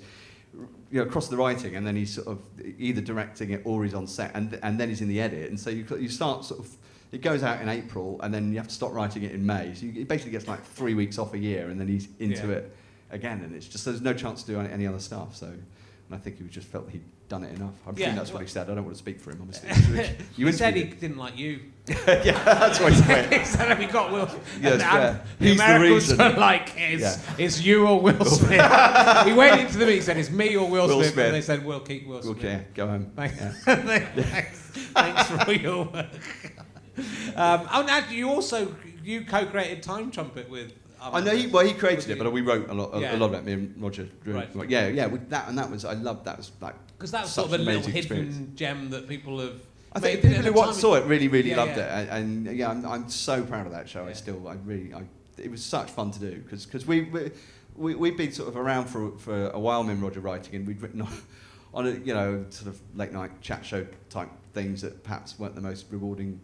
across the writing, and then he's sort of either directing it or he's on set, and then he's in the edit. And so you start sort of, it goes out in April, and then you have to stop writing it in May. So he basically gets like 3 weeks off a year, and then he's into it again. And it's just there's no chance to do any other stuff. So, and I think he just felt he'd done it enough. I'm sure that's what he said. I don't want to speak for him, obviously. He said he didn't like you. That's what he said. He said if he got Will, yes, the Americans were like, it's you or Will Smith. He went into the meeting, he said, it's me or Will Smith, and they said, we'll keep Will Smith. Okay, go home. Thanks for all your work. You also co-created Time Trumpet with. I know he created it, but we wrote a lot of it. Me and Roger. Right. With that, and that was I loved that. Was like because that was sort of a little hidden gem that people have. I think people who saw it really loved it, and I'm so proud of that show. It was such fun to do because we'd been sort of around for a while, me and Roger writing, and we'd written on a sort of late night chat show type things that perhaps weren't the most rewarding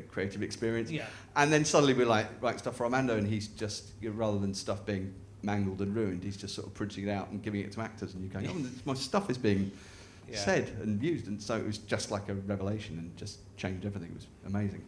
creative experience. And then suddenly we're like writing stuff for Armando, and he's just rather than stuff being mangled and ruined, he's just sort of printing it out and giving it to actors, and you're going, my stuff is being said and used, and so it was just like a revelation and just changed everything. It was amazing.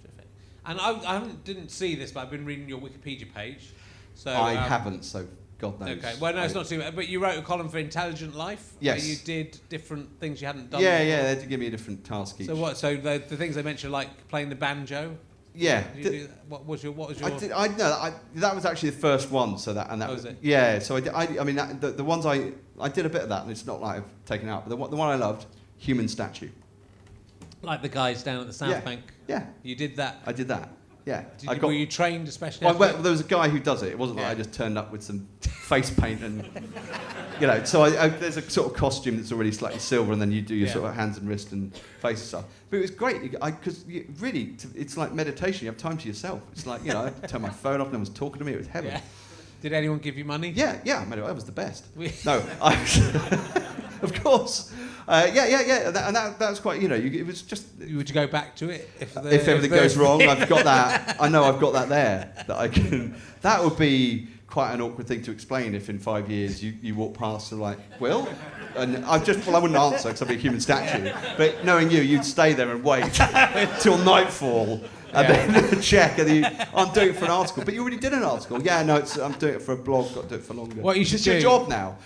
Terrific. And I didn't see this, but I've been reading your Wikipedia page. So I haven't, so God knows. Okay, well, no, it's not too bad. But you wrote a column for Intelligent Life, Yes. where you did different things you hadn't done. Yeah, before. yeah, they had to give me a different task each. So what? So the things they mentioned, like playing the banjo. Yeah. Did you do that? What was your? That was actually the first one. So that was it? Yeah. So I mean, the ones I did a bit of that, and it's not like I've taken out. But the one I loved, human statue. Like the guys down at the South Yeah. Bank. Yeah. You did that. I did that. Yeah. Were you trained especially? Well, there was a guy who does it. It wasn't like I just turned up with some face paint and, So there's a sort of costume that's already slightly silver, and then you do your sort of hands and wrists and face and stuff. But it was great because really, it's like meditation. You have time to yourself. It's like I turn my phone off. No one's talking to me. It was heaven. Yeah. Did anyone give you money? Yeah. I mean, I was the best. No, of course. That was quite. It was just. Would you go back to it if everything goes wrong? I've got that. I know I've got that there that I can. That would be quite an awkward thing to explain if in 5 years you walk past and like, Will? And I wouldn't answer because I'd be a human statue. But knowing you'd stay there and wait till nightfall and then check. And I'm doing it for an article. But you already did an article. Yeah, no, I'm doing it for a blog. Got to do it for longer. What you should it's do. your job now.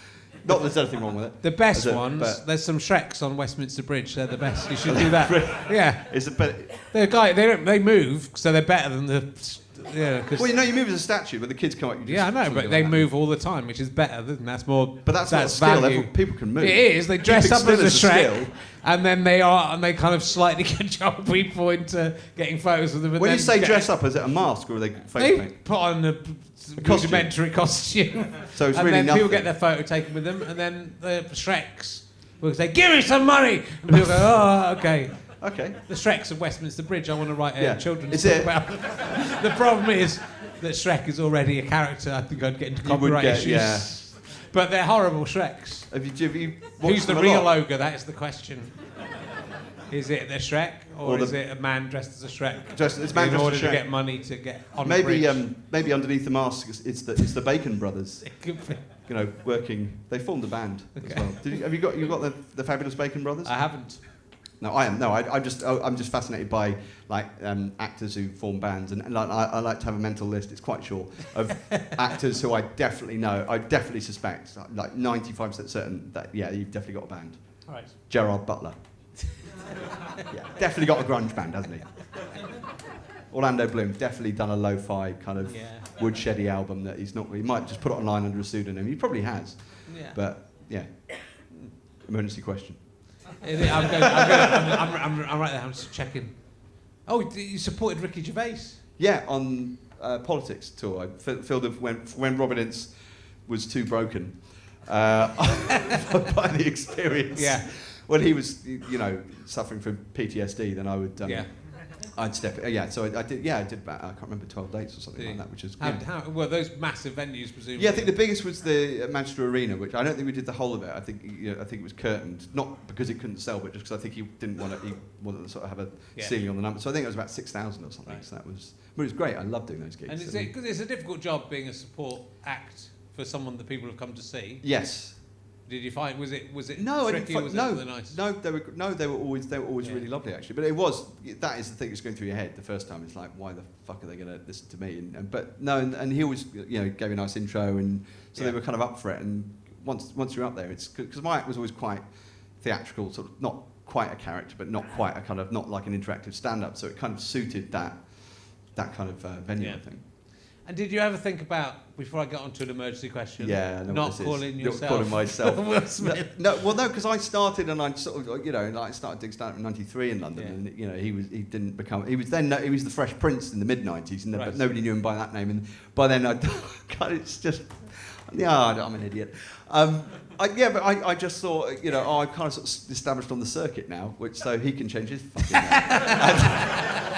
Not that there's anything wrong with it. The best ones, there's some Shreks on Westminster Bridge. They're the best. You should do that. Yeah. It's a bit. They move, so they're better than the. Yeah. Well, you move as a statue, but the kids come up. I know, but they move all the time, which is better. That's more. But that's not a skill. People can move. It is. They dress up as a Shrek, and then they kind of slightly cajole people into getting photos of them. When you say dress up, is it a mask or are they face They paint? put on a rudimentary costume. So it's and really then nothing. People get their photo taken with them, and then the Shreks will say, "Give me some money," and people go, "Oh, okay." Okay. The Shreks of Westminster Bridge. I want to write a children's Is book about. The problem is that Shrek is already a character. I think I'd get into copyright issues. Yeah. But they're horrible Shreks. Have you Who's the them a real lot? ogre? That is the question. Is it the Shrek, or is it a man dressed as a Shrek? In order to get money to get on the bridge? Maybe underneath the mask, it's the Bacon Brothers. It could be. Working. They formed a band as well. Have you got the Fabulous Bacon Brothers? I haven't. No, I am. No, I'm just fascinated by actors who form bands, and I like to have a mental list. It's quite short of actors who I definitely know. I definitely suspect, like 95% certain that you've definitely got a band. All right. Gerard Butler. Definitely got a grunge band, hasn't he? Orlando Bloom definitely done a lo-fi kind of woodsheddy album that he's not. He might just put it online under a pseudonym. He probably has. Yeah. But emergency question. I'm right there. I'm just checking. Oh, you supported Ricky Gervais? Yeah, on politics tour. I filmed when Robin Ince was too broken by the experience. Yeah. When he was, suffering from PTSD, then I would. I'd step. So I did. Yeah, I did about. I can't remember 12 dates or something like that, which is. How were those massive venues, presumably? Yeah, I think the biggest was the Manchester Arena, which I don't think we did the whole of it. I think it was curtained, not because it couldn't sell, but just because I think he didn't want to. He wanted to sort of have a ceiling on the number. So I think it was about 6,000 or something. Right. So that was. But it was great. I loved doing those gigs. And because it's a difficult job being a support act for someone that people have come to see. Yes. Did you find was it no, tricky or was it nice? No, they were always really lovely actually. But that is the thing that's going through your head the first time. It's like, why the fuck are they going to listen to me? And he always gave a nice intro, and so they were kind of up for it. And once you're up there, it's because my act was always quite theatrical, sort of not quite a character, but not quite a kind of not like an interactive stand-up. So it kind of suited that kind of venue, I think. And did you ever think about, before I get on to an emergency question, not calling yourself not calling myself Will Smith? No, because I started and I sort of, I started doing stand-up in '93 in London, and he was the Fresh Prince in the mid-'90s, but nobody knew him by that name, and by then it's just, I'm an idiot. I just thought, I'm kind of sort of established on the circuit now, so he can change his fucking name.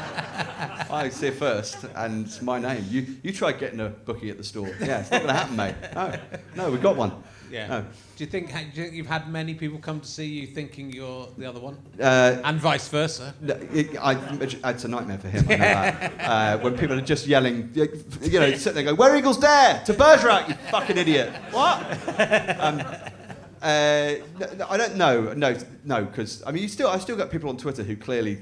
I see it first, and it's my name. You tried getting a bookie at the store. Yeah, it's not going to happen, mate. No, we got one. Yeah. No. Do you think you've had many people come to see you thinking you're the other one, and vice versa? It's a nightmare for him. I know that. When people are just yelling, sitting there going, "Where Eagles Dare to Bergerac, you fucking idiot!" What? I don't know. No, because I still got people on Twitter who clearly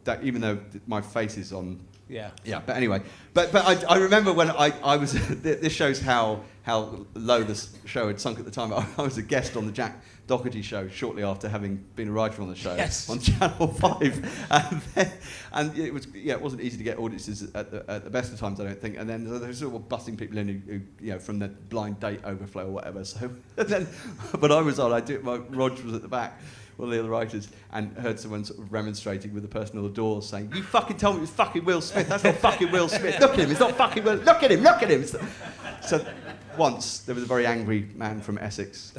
that even though my face is on. Yeah. Yeah, but anyway, but I remember when I was. This shows how low this show had sunk at the time. I was a guest on the Jack Doherty show shortly after having been a writer on the show on Channel 5, and it wasn't easy to get audiences at the best of times, I don't think. And then they were sort of busting people in who from the blind date overflow or whatever. So but I was on. Rog was at the back. One of the other writers, and heard someone sort of remonstrating with the person on the door saying, "You fucking told me it was fucking Will Smith. That's not fucking Will Smith. Look at him. It's not fucking Will. Look at him. Look at him." So once there was a very angry man from Essex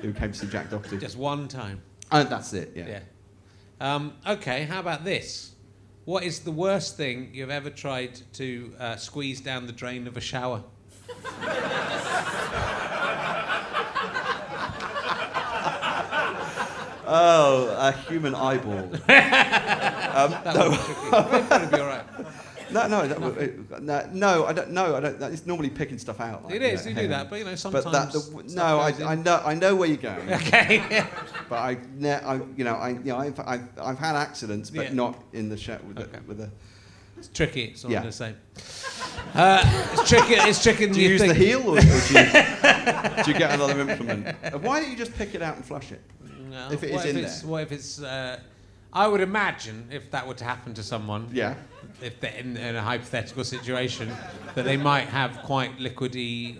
who came to see Jack Doherty. Just one time. And that's it. Yeah. Okay. How about this? What is the worst thing you've ever tried to squeeze down the drain of a shower? Oh, a human eyeball. That would be tricky. It'd probably be all right. No, I don't. No, I don't. It's normally picking stuff out. It is. You do that, but sometimes. But I know where you're going. Okay. But I've had accidents, but not in the shower with a. It's tricky. It's all the same. It's tricky. It's tricky. Do you use the heel, or do you get another implement? Why don't you just pick it out and flush it? No. If it is in there. What if it's? I would imagine if that were to happen to someone. Yeah. If they're in a hypothetical situation, that they might have quite liquidy.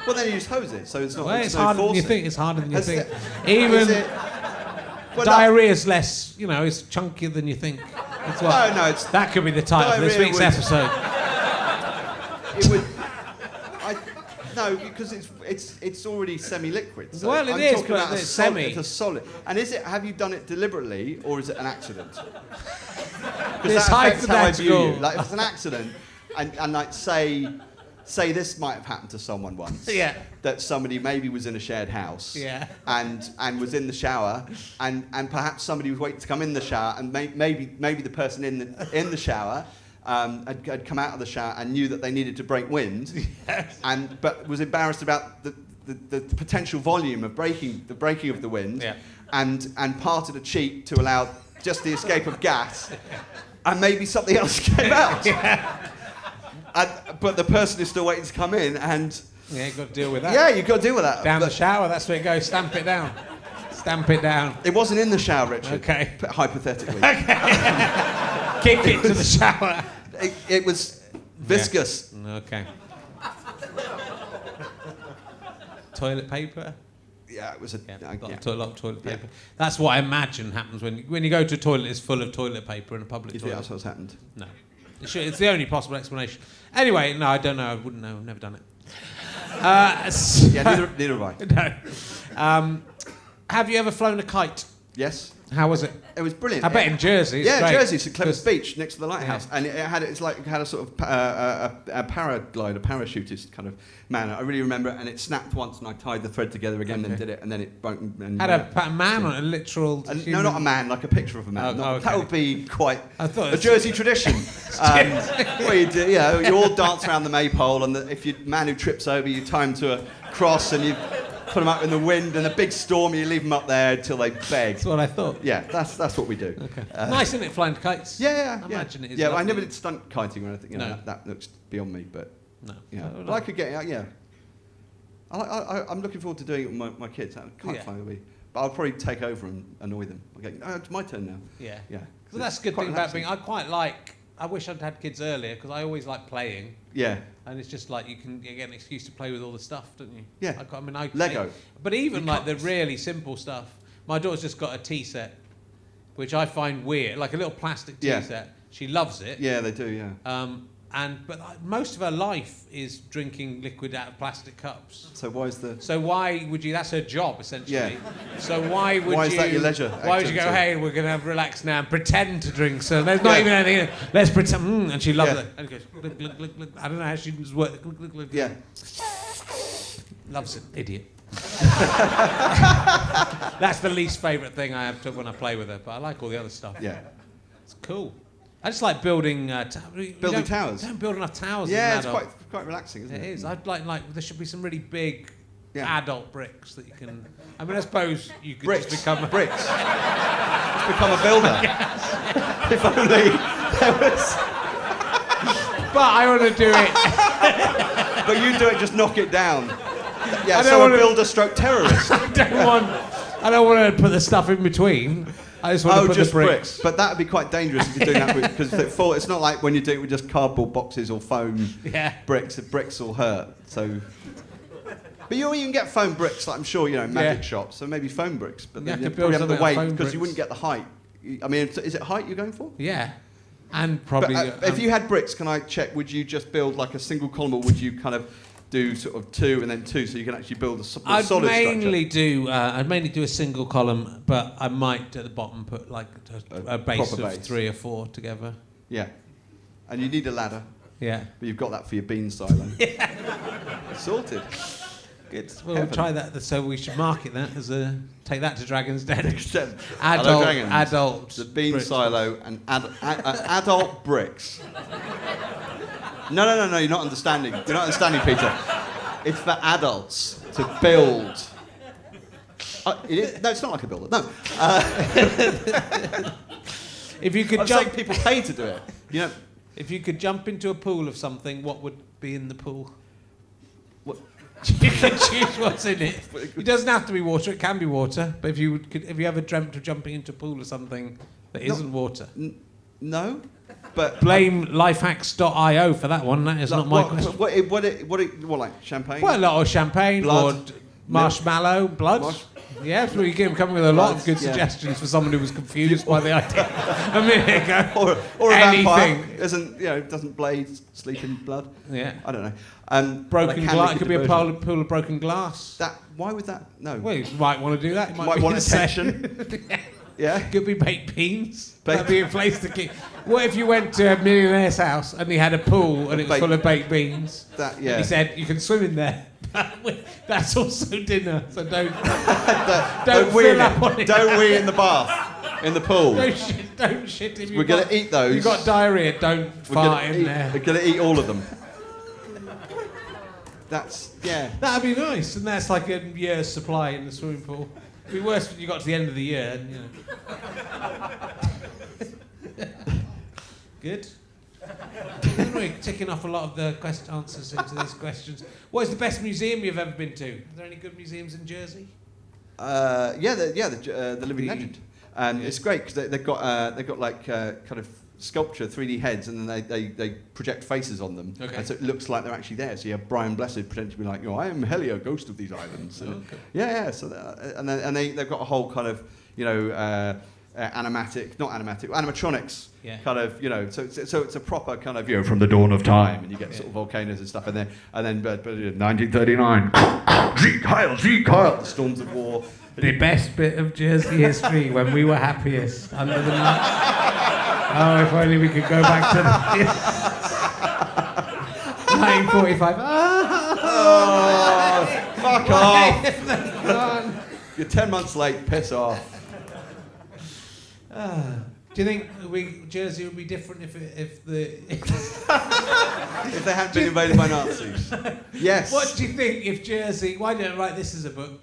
Well, then you just hose it, so it's not. Well, it's harder than you think. It's harder than you think. Even diarrhea's less. It's chunkier than you think. That's what, no, it's that could be the title of this week's episode. It would. No, because it's already semi-liquid. So well, it is, but it's semi. It's a solid. And have you done it deliberately, or is it an accident? It's hypothetical. Like, if it's an accident, and like say this might have happened to someone once. Yeah. That somebody maybe was in a shared house. Yeah. And was in the shower, and perhaps somebody was waiting to come in the shower, and maybe the person in the shower. Had come out of the shower and knew that they needed to break wind, yes. but was embarrassed about the potential volume of the breaking of the wind, and parted a cheek to allow just the escape of gas, and maybe something else came out. But the person is still waiting to come in, and you've got to deal with that. Yeah, you've got to deal with that. Down the shower, that's where it goes. Stamp it down. Stamp it down. It wasn't in the shower, Richard. Okay. Hypothetically. Okay. Kick it to the shower. It was viscous. Yeah. Okay. Toilet paper? Yeah, it was a lot of toilet paper. Yeah. That's what I imagine happens when you go to a toilet. It's full of toilet paper in a public toilet. You think that's what's happened? No, it's the only possible explanation. Anyway, no, I don't know. I wouldn't know. I've never done it. Neither have I. No. Have you ever flown a kite? Yes. How was it? It was brilliant. I bet in Jersey. It's great. Jersey, St Clement's Beach, next to the lighthouse, and it had a sort of a parachutist kind of manner. I really remember it, and it snapped once, and I tied the thread together again, and did it, and then it broke. And had a man on a literal. No, not a man, like a picture of a man. Okay. That would be quite a was Jersey tradition. Where you all dance around the maypole, and if you man who trips over, you tie him to a cross, and you put them up in the wind, and a big storm, you leave them up there until they beg. That's what I thought. Yeah, that's what we do. Okay. Nice, isn't it, flying kites? Yeah. I imagine it is. Yeah, lovely. I never did stunt kiting or anything. That looks beyond me, but no. But I could get I'm looking forward to doing it with my kids. I can't fly away, but I'll probably take over and annoy them. Okay, it's my turn now. Yeah. Yeah. Well, that's a good thing about being. I wish I'd had kids earlier because I always like playing. Yeah. And it's just like you get an excuse to play with all the stuff, don't you? Yeah. I Lego. But even like the really simple stuff. My daughter's just got a tea set, which I find weird, like a little plastic tea set. She loves it. Yeah, they do. Yeah. But most of her life is drinking liquid out of plastic cups. So why would you? That's her job essentially. Yeah. So why is that your leisure? Why would you go? Hey, we're gonna relax now and pretend to drink. So there's not even anything. Let's pretend. And she loves it. And goes. Glug, glug, glug, glug. I don't know how she does work. Glug, glug, glug. Yeah. Loves it. Idiot. That's the least favourite thing I have to when I play with her. But I like all the other stuff. Yeah. It's cool. I just like building towers. Don't build enough towers. Yeah, it's quite relaxing, isn't it? It is. I'd like there should be some really big adult bricks that you can. I mean, I suppose you could just become bricks. Just become a builder. if only there was. But I want to do it. But you do it, just knock it down. Yeah, I so don't a wanna- builder-stroke terrorist. I don't want to put the stuff in between. I just want to put just the bricks. But that would be quite dangerous if you're doing that because it's not like when you do it with just cardboard boxes or foam bricks. If bricks will hurt. So, but you can get foam bricks, like I'm sure magic shops. So maybe foam bricks, but then you probably have the weight because you wouldn't get the height. I mean, is it height you're going for? Yeah, and probably. But, if you had bricks, can I check? Would you just build like a single column, or would you kind of do sort of 2 and then 2, so you can actually build a solid structure? I'd mainly do a single column, but I might at the bottom put like a base of 3 or 4 together. Yeah, and you need a ladder. Yeah, but you've got that for your bean silo. Yeah, sorted. Good. We'll try that. So we should market that as take that to Dragon's Den. Dragons. Adult. The bean bricks. Silo and adult bricks. No, you're not understanding. You're not understanding, Peter. It's for adults to build. No, it's not like a builder. No. If you could saying people pay to do it. If you could jump into a pool of something, what would be in the pool? What? You can choose what's in it. It doesn't have to be water. It can be water. But if you ever dreamt of jumping into a pool of something that isn't water? No. But blame lifehacks.io for that one. That is not my question. What, like champagne? Well, a lot of champagne blood, or marshmallow, blood. Yeah, so you can come with a lot of good suggestions for someone who was confused by the idea a minute ago. Or a anything. Vampire doesn't Blade sleep in blood? Yeah, I don't know. Broken glass. It could be a pool of broken glass. Why would that? No. Well, you might want to do that. You might want attention. Yeah. Could be baked beans. That'd be a place to keep. What if you went to a millionaire's house and he had a pool and it was full of baked beans? And he said you can swim in there. That's also dinner, so don't fill up on it. Don't wee in the bath, in the pool. Don't shit if we're going to eat those. You've got diarrhea, don't fart in there. We're going to eat all of them. That'd be nice, and that's like a year's supply in the swimming pool. It'd be worse when you got to the end of the year, and, Good. We're ticking off a lot of the answers into these questions. What is the best museum you've ever been to? Are there any good museums in Jersey? The Living Legend. It's great because they've got like kind of sculpture, 3D heads, and then they project faces on them, and so it looks like they're actually there. So you have Brian Blessed pretending to be like, I am Helio, ghost of these islands. So, So they've got a whole kind of animatronics. Kind of, so it's a proper kind of, from the dawn of time, and you get sort of volcanoes and stuff, and then 1939, Zeke Heil, the storms of war. The best bit of Jersey history when we were happiest under the nuts. Oh, if only we could go back to 1945. Oh, fuck off! You're 10 months late. Piss off. Do you think Jersey would be different if they hadn't been invaded by Nazis? Yes. What do you think if Jersey? Why don't I write this as a book?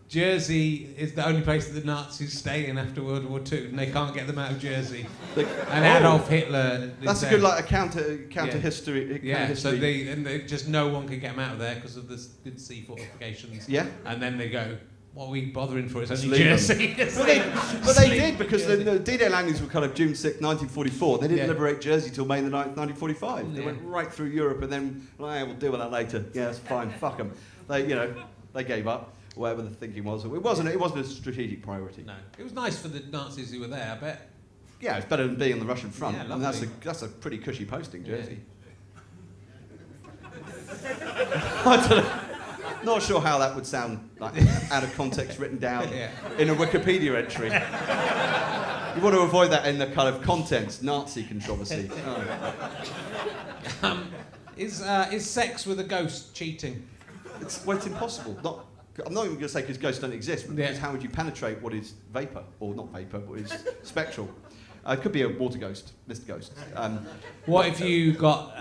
Jersey is the only place that the Nazis stay in after World War II, and they can't get them out of Jersey. And Adolf Hitler. That's a good counter history. So just no one can get them out of there because of the good sea fortifications. Yeah. And then they go, what are we bothering for? It's only Jersey. But they did, because the D-Day landings were kind of June 6, 1944. They didn't liberate Jersey till May the 9th, 1945. They went right through Europe, and then, we'll deal with that later. Yeah, that's fine. Fuck them. They gave up. Whatever the thinking was, it wasn't a strategic priority. No, it was nice for the Nazis who were there, I bet. Yeah, it's better than being on the Russian front. Yeah, and that's a pretty cushy posting, Jersey. I don't know. Not sure how that would sound like out of context, written down in a Wikipedia entry. You want to avoid that in the kind of contents, Nazi controversy. Is sex with a ghost cheating? It's impossible. I'm not even going to say because ghosts don't exist, because how would you penetrate what is vapour, or not vapour, what is spectral? It could be a water ghost, mist ghost. What if you got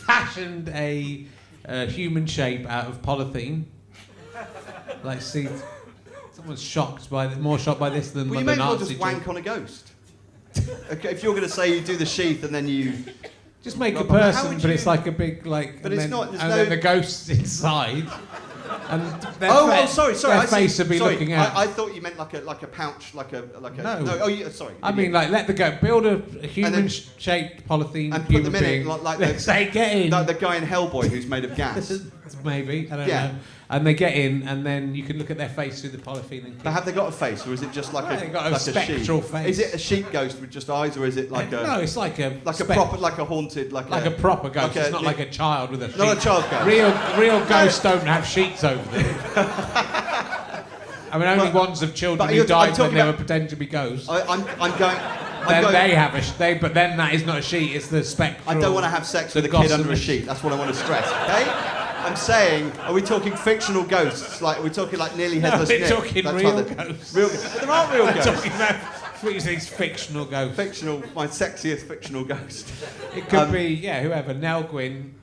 fashioned a human shape out of polythene? Like, see, someone's more shocked by this than the Nazis. You may as well just wank on a ghost. Okay, if you're going to say you do the sheath and then you... Just make a But how person, would but it's you- like a big, like... But and it's then, not- And there's no- then the ghost's inside. And their sorry. Their I see. face would be Sorry, looking out. I thought you meant like a pouch, like a. No. Oh, yeah, sorry. I mean, like, let the ghost... Build a human-shaped polythene and put human them in being. it like Let's say, get in. like the guy in Hellboy who's made of gas. Maybe, I don't Yeah. know. And they get in, and then you can look at their face through the polythene and But have they got a face, or is it just like Well, a they've got a like spectral sheep? face. Is it a sheep ghost with just eyes, or is it like a No, it's like a... proper, like a haunted, like a proper ghost. like It's not like a child with a sheet. Not a child ghost. Real ghosts don't have sheets over them. I mean, only But- ones of children but who you're- I'm died when talking they were about- pretending to be ghosts. I'm going. Then they have but then that is not a sheet, it's the spectral... I don't want to have sex the with a kid under a gossamer sheet. That's what I want to stress. Okay. I'm saying, are we talking fictional ghosts? Like, are we talking like nearly headless we're Nick? talking That real type of- ghosts. Real ghosts. But there aren't real I'm ghosts. talking about these fictional ghosts. Fictional, my sexiest fictional ghost. It could be, whoever, Nell Gwyn.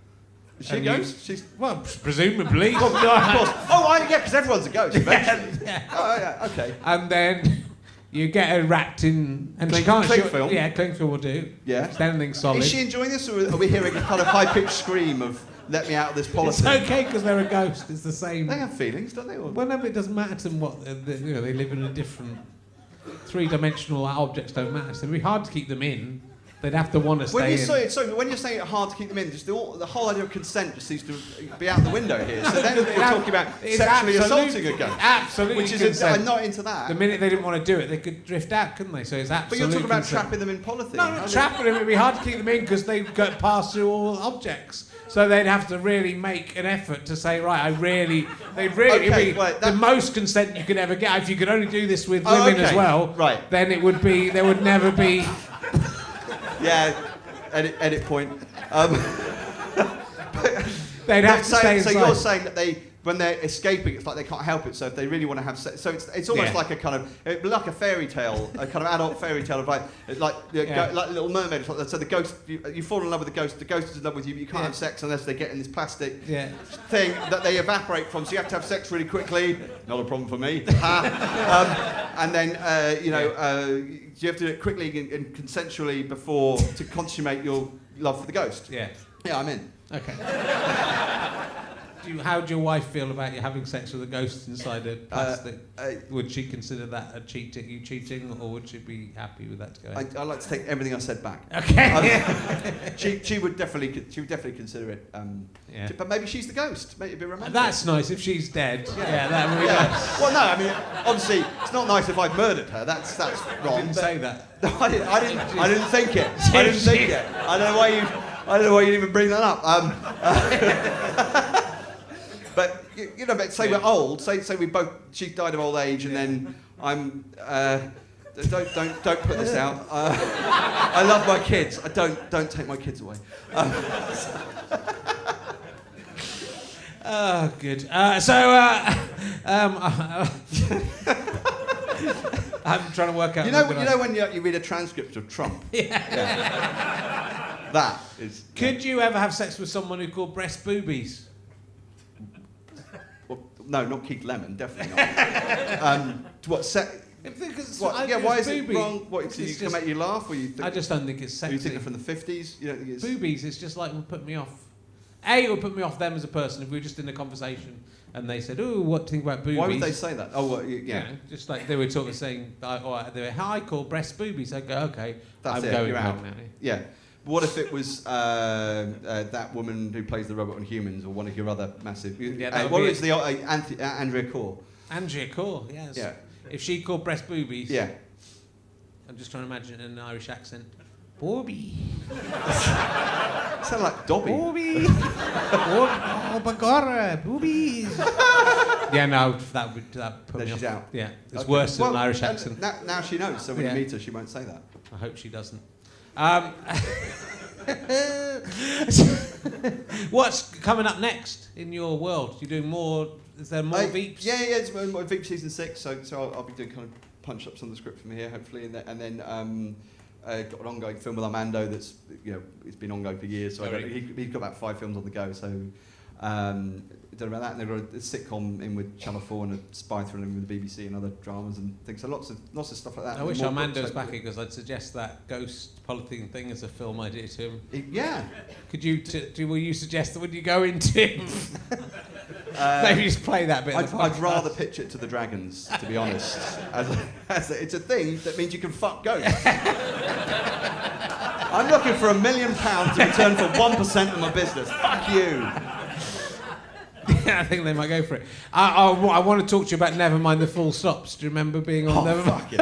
Is she a And ghost? She's. Well, presumably. Of course. Oh, because everyone's a ghost. Eventually. Yeah. Oh, yeah. Okay. And then you get her wrapped in... And she can't... Cling film? Yeah, cling film will do. Yeah. It's anything solid. Is she enjoying this, or are we hearing a kind of high-pitched scream of "Let me out of this It's politics"? okay because they're a ghost. It's the same. They have feelings, don't they? Or... Well, no, but it doesn't matter to them what they live in a different three-dimensional objects. Don't matter. So it'd be hard to keep them in. They'd have to want to stay in. Sorry, when you're saying it hard to keep them in, just the whole idea of consent just seems to be out the window here. So then we're talking about It's sexually absolute- assaulting a ghost. Absolutely. Which is, consent. I'm not into that. The minute they didn't want to do it, they could drift out, couldn't they? So it's But absolutely. you're talking about consent. trapping them in polythene. No, How not do- trapping them. It'd be hard to keep them in because they go pass through all objects. So they'd have to really make an effort to say, right, Okay, right, the most consent you could ever get. If you could only do this with Oh, women as okay, well, right. then there would never be. Yeah, edit point. They'd have to stay so inside. you're saying that when they're escaping, it's like they can't help it. So if they really want to have sex, so it's almost like a kind of like a fairy tale, a kind of adult fairy tale of like Little Mermaid. It's like, so the ghost, you fall in love with the ghost is in love with you, but you can't have sex unless they get in this plastic thing that they evaporate from. So you have to have sex really quickly. Not a problem for me. And then you have to do it quickly and consensually before to consummate your love for the ghost. Yeah. Yeah, I'm in. Okay. How'd your wife feel about you having sex with a ghost inside a plastic? Would she consider that you cheating, or would she be happy with that going? I like to take everything I said back. Okay. She would definitely consider it. But maybe she's the ghost. Maybe it'd be romantic. That's nice if she's dead. Yeah, that would be nice. Well, no, I mean, obviously, it's not nice if I've murdered her. That's wrong. I didn't say that. No, I didn't think it. I didn't think it. I don't know why you even bring that up. But but say we're old. Say we both. She died of old age, and then I'm. Don't put this out. I love my kids. Don't take my kids away. Oh, good. I'm trying to work out. You know when you read a transcript of Trump. Yeah. That is. Could you ever have sex with someone who called breast boobies? Well, no, not Keith Lemon, definitely not. What? Why is it wrong? What? So you can make you laugh, or you? I just don't think it's sexy. You think they're from the 50s? You don't think it's boobies? It's just like would put me off. It would put me off them as a person if we were just in a conversation and they said, "Oh, what do you think about boobies?" Why would they say that? Oh, well, yeah. Just like they were sort of saying, they were, "Hi, call breast boobies." I go, "Okay, That's I'm going you're out now." Yeah. What if it was that woman who plays the robot on Humans, or one of your other massive? What was the Andrea Corr? Andrea Corr, yes. Yeah. If she called breast boobies. Yeah. I'm just trying to imagine it in an Irish accent. Booby. Sound like Dobby. Booby. Oh, bagorra, boobies. Yeah, no, that put me off. She's out. Yeah, it's worse than an Irish accent. Now she knows, so when you meet her, she won't say that. I hope she doesn't. What's coming up next in your world? You're doing more. Is there more Veeps? Yeah. It's more Veep season 6. So I'll be doing kind of punch ups on the script from here, hopefully, and then got an ongoing film with Armando that's it's been ongoing for years. So he's got about 5 films on the go. So Done about that, and they've got a sitcom in with Channel 4 and a spy thriller in with the BBC and other dramas and things. So lots of stuff like that. I wish Armando's back here because I'd suggest that ghost polythene thing as a film idea to him. Yeah. Could you? Will you suggest that when you go into? Maybe just play that bit. I'd rather pitch it to the dragons, to be honest. It's a thing that means you can fuck ghosts. I'm looking for £1 million in return for 1% of my business. Fuck you. Yeah, I think they might go for it. I want to talk to you about Nevermind the Full Stops. Do you remember being on Nevermind?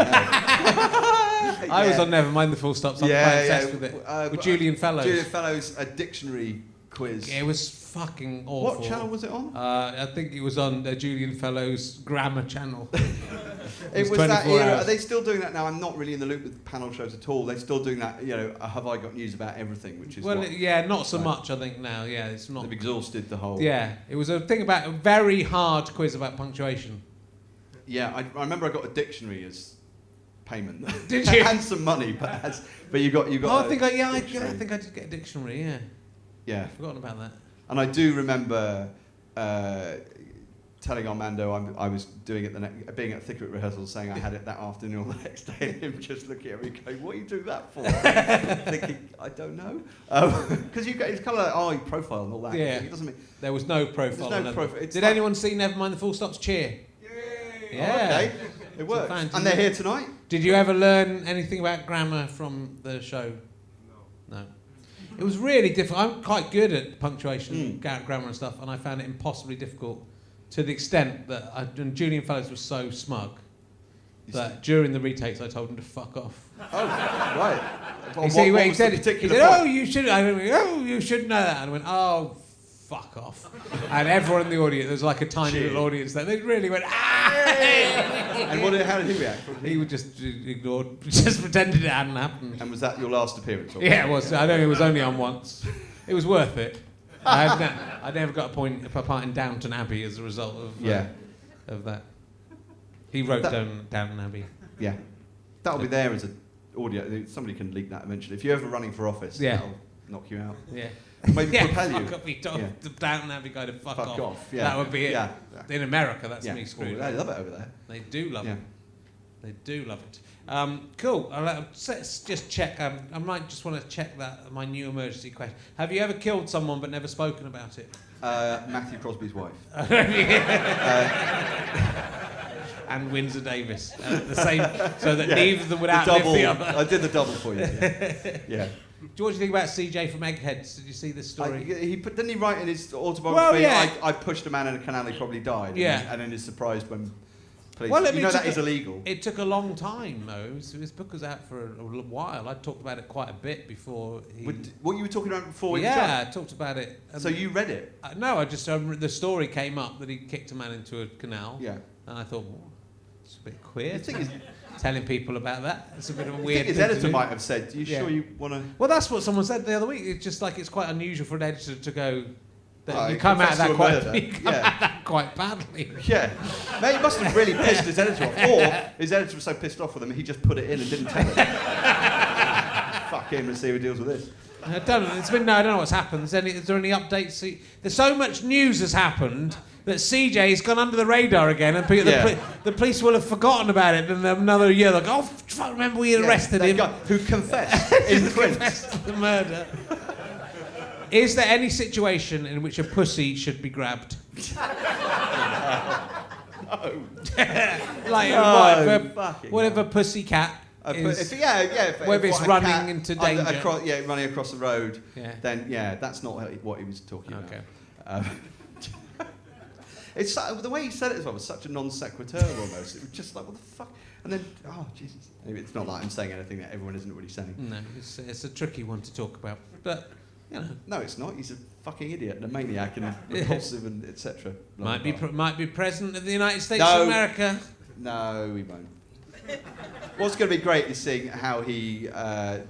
I was on Nevermind the Full Stops. I'm quite obsessed with it. With Julian Fellows. Julian Fellows, a dictionary quiz. It was fucking awful. What channel was it on? I think it was on Julian Fellows' Grammar channel. It was that era. Hours. Are they still doing that now? I'm not really in the loop with panel shows at all. They're still doing that, have I got news about everything, which is not so much, I think, now. Yeah, it's not. They've exhausted the whole... Yeah, it was a thing about a very hard quiz about punctuation. Yeah, I remember I got a dictionary as payment. Did you? And some money, but you got. Oh, I think I did get a dictionary. Yeah. Yeah. I've forgotten about that. And I do remember telling Armando I was doing it being at Thicker at rehearsals, saying I had it that afternoon or the next day, and him just looking at me going, "What are you doing that for?" Thinking, I don't know, because it's kind of like, you profile and all that. Yeah. It doesn't mean there was no profile. There's no profile. Did anyone see Nevermind the Full Stops cheer? Yay! Yeah. Oh, okay. It works. And they're here tonight. Did you ever learn anything about grammar from the show? No. It was really difficult. I'm quite good at punctuation, grammar and stuff, and I found it impossibly difficult to the extent that and Julian Fellows was so smug that during the retakes I told him to fuck off. Oh, right. He said, "Oh, you should." I went, "Oh, you should know that." And I went, "Oh, fuck off!" And everyone in the audience, there was like a tiny little audience there. They really went, "Ah!" And how did he react? He would just ignored, just pretended it hadn't happened. And was that your last appearance? Yeah, it was. I know it was only on once. It was worth it. I never got a part in Downton Abbey as a result of that. He wrote Downton Abbey. Yeah, that'll be there as an audio. Somebody can leak that eventually. If you're ever running for office, that'll knock you out. Yeah. Maybe propel you. The Downton Abbey guy to fuck off. Yeah. That would be it. Yeah. In America, that's me screwed. They love it over there. They do love it. They do love it. Cool. Let's just check. I might just want to check my new emergency question. Have you ever killed someone but never spoken about it? Matthew Crosby's wife. And Windsor Davis. The same, so that neither of them would outlive the other. I did the double for you. Yeah. What do you think about CJ from Eggheads? Did you see this story? Didn't he write in his autobiography, Well, yeah. I pushed a man in a canal, he probably died. Yeah. And then is surprised when police... Well, that is illegal. It took a long time, though. His book was out for a while. I talked about it quite a bit before he... What you were talking about before? Yeah, I talked about it. So you read it? No, I just... the story came up that he kicked a man into a canal. Yeah. And I thought, it's a bit queer. The thing is... Telling people about that. It's a bit of a weird thing. His editor might have said, "You sure you want to?" Well, that's what someone said the other week. It's just like it's quite unusual for an editor to go. Oh, you come out of that quite badly. Yeah, mate, he must have really pissed his editor off, or his editor was so pissed off with him he just put it in and didn't tell him. Fuck him and see who deals with this. I don't know. I don't know what's happened. Is there any updates? There's so much news has happened that CJ has gone under the radar again, and the police will have forgotten about it. And another year, they'll go, "Oh, fuck, remember we arrested him?" Guy who confessed in print. Confessed to the murder. Is there any situation in which a pussy should be grabbed? No. Whatever pussy cat. Whether it's running into danger. Running across the road. Yeah. Then that's not what he was talking about. Okay. It's the way he said it as well was such a non sequitur almost. It was just like, what the fuck? And then, oh Jesus! Anyway, it's not like I'm saying anything that everyone isn't already saying. No, it's a tricky one to talk about, but you know. No, it's not. He's a fucking idiot and a maniac and a repulsive and etc. Might be president of the United States of America. No, he won't. What's going to be great is seeing how he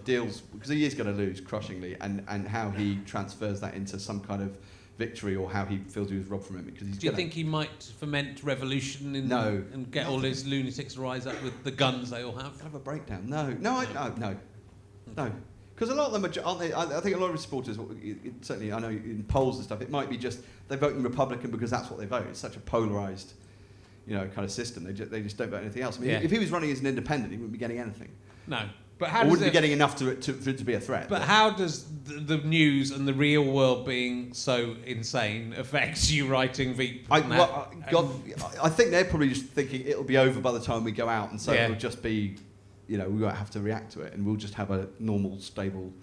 deals, because he is going to lose crushingly, and how he transfers that into some kind of victory, or how he feels he was robbed from it. Because do you think he might foment revolution and get all his lunatics to rise up with the guns they all have? Have a breakdown? No. Because a lot of them aren't they? I think a lot of supporters, certainly I know in polls and stuff, it might be just they're voting Republican because that's what they vote. It's such a polarised, kind of system. They just don't vote anything else. I mean, if he was running as an independent, he wouldn't be getting anything. No. But how wouldn't be getting enough for it to be a threat. But how does the news and the real world being so insane affect you writing Veep? I think they're probably just thinking it'll be over by the time we go out, and so it'll just be, we won't have to react to it, and we'll just have a normal, stable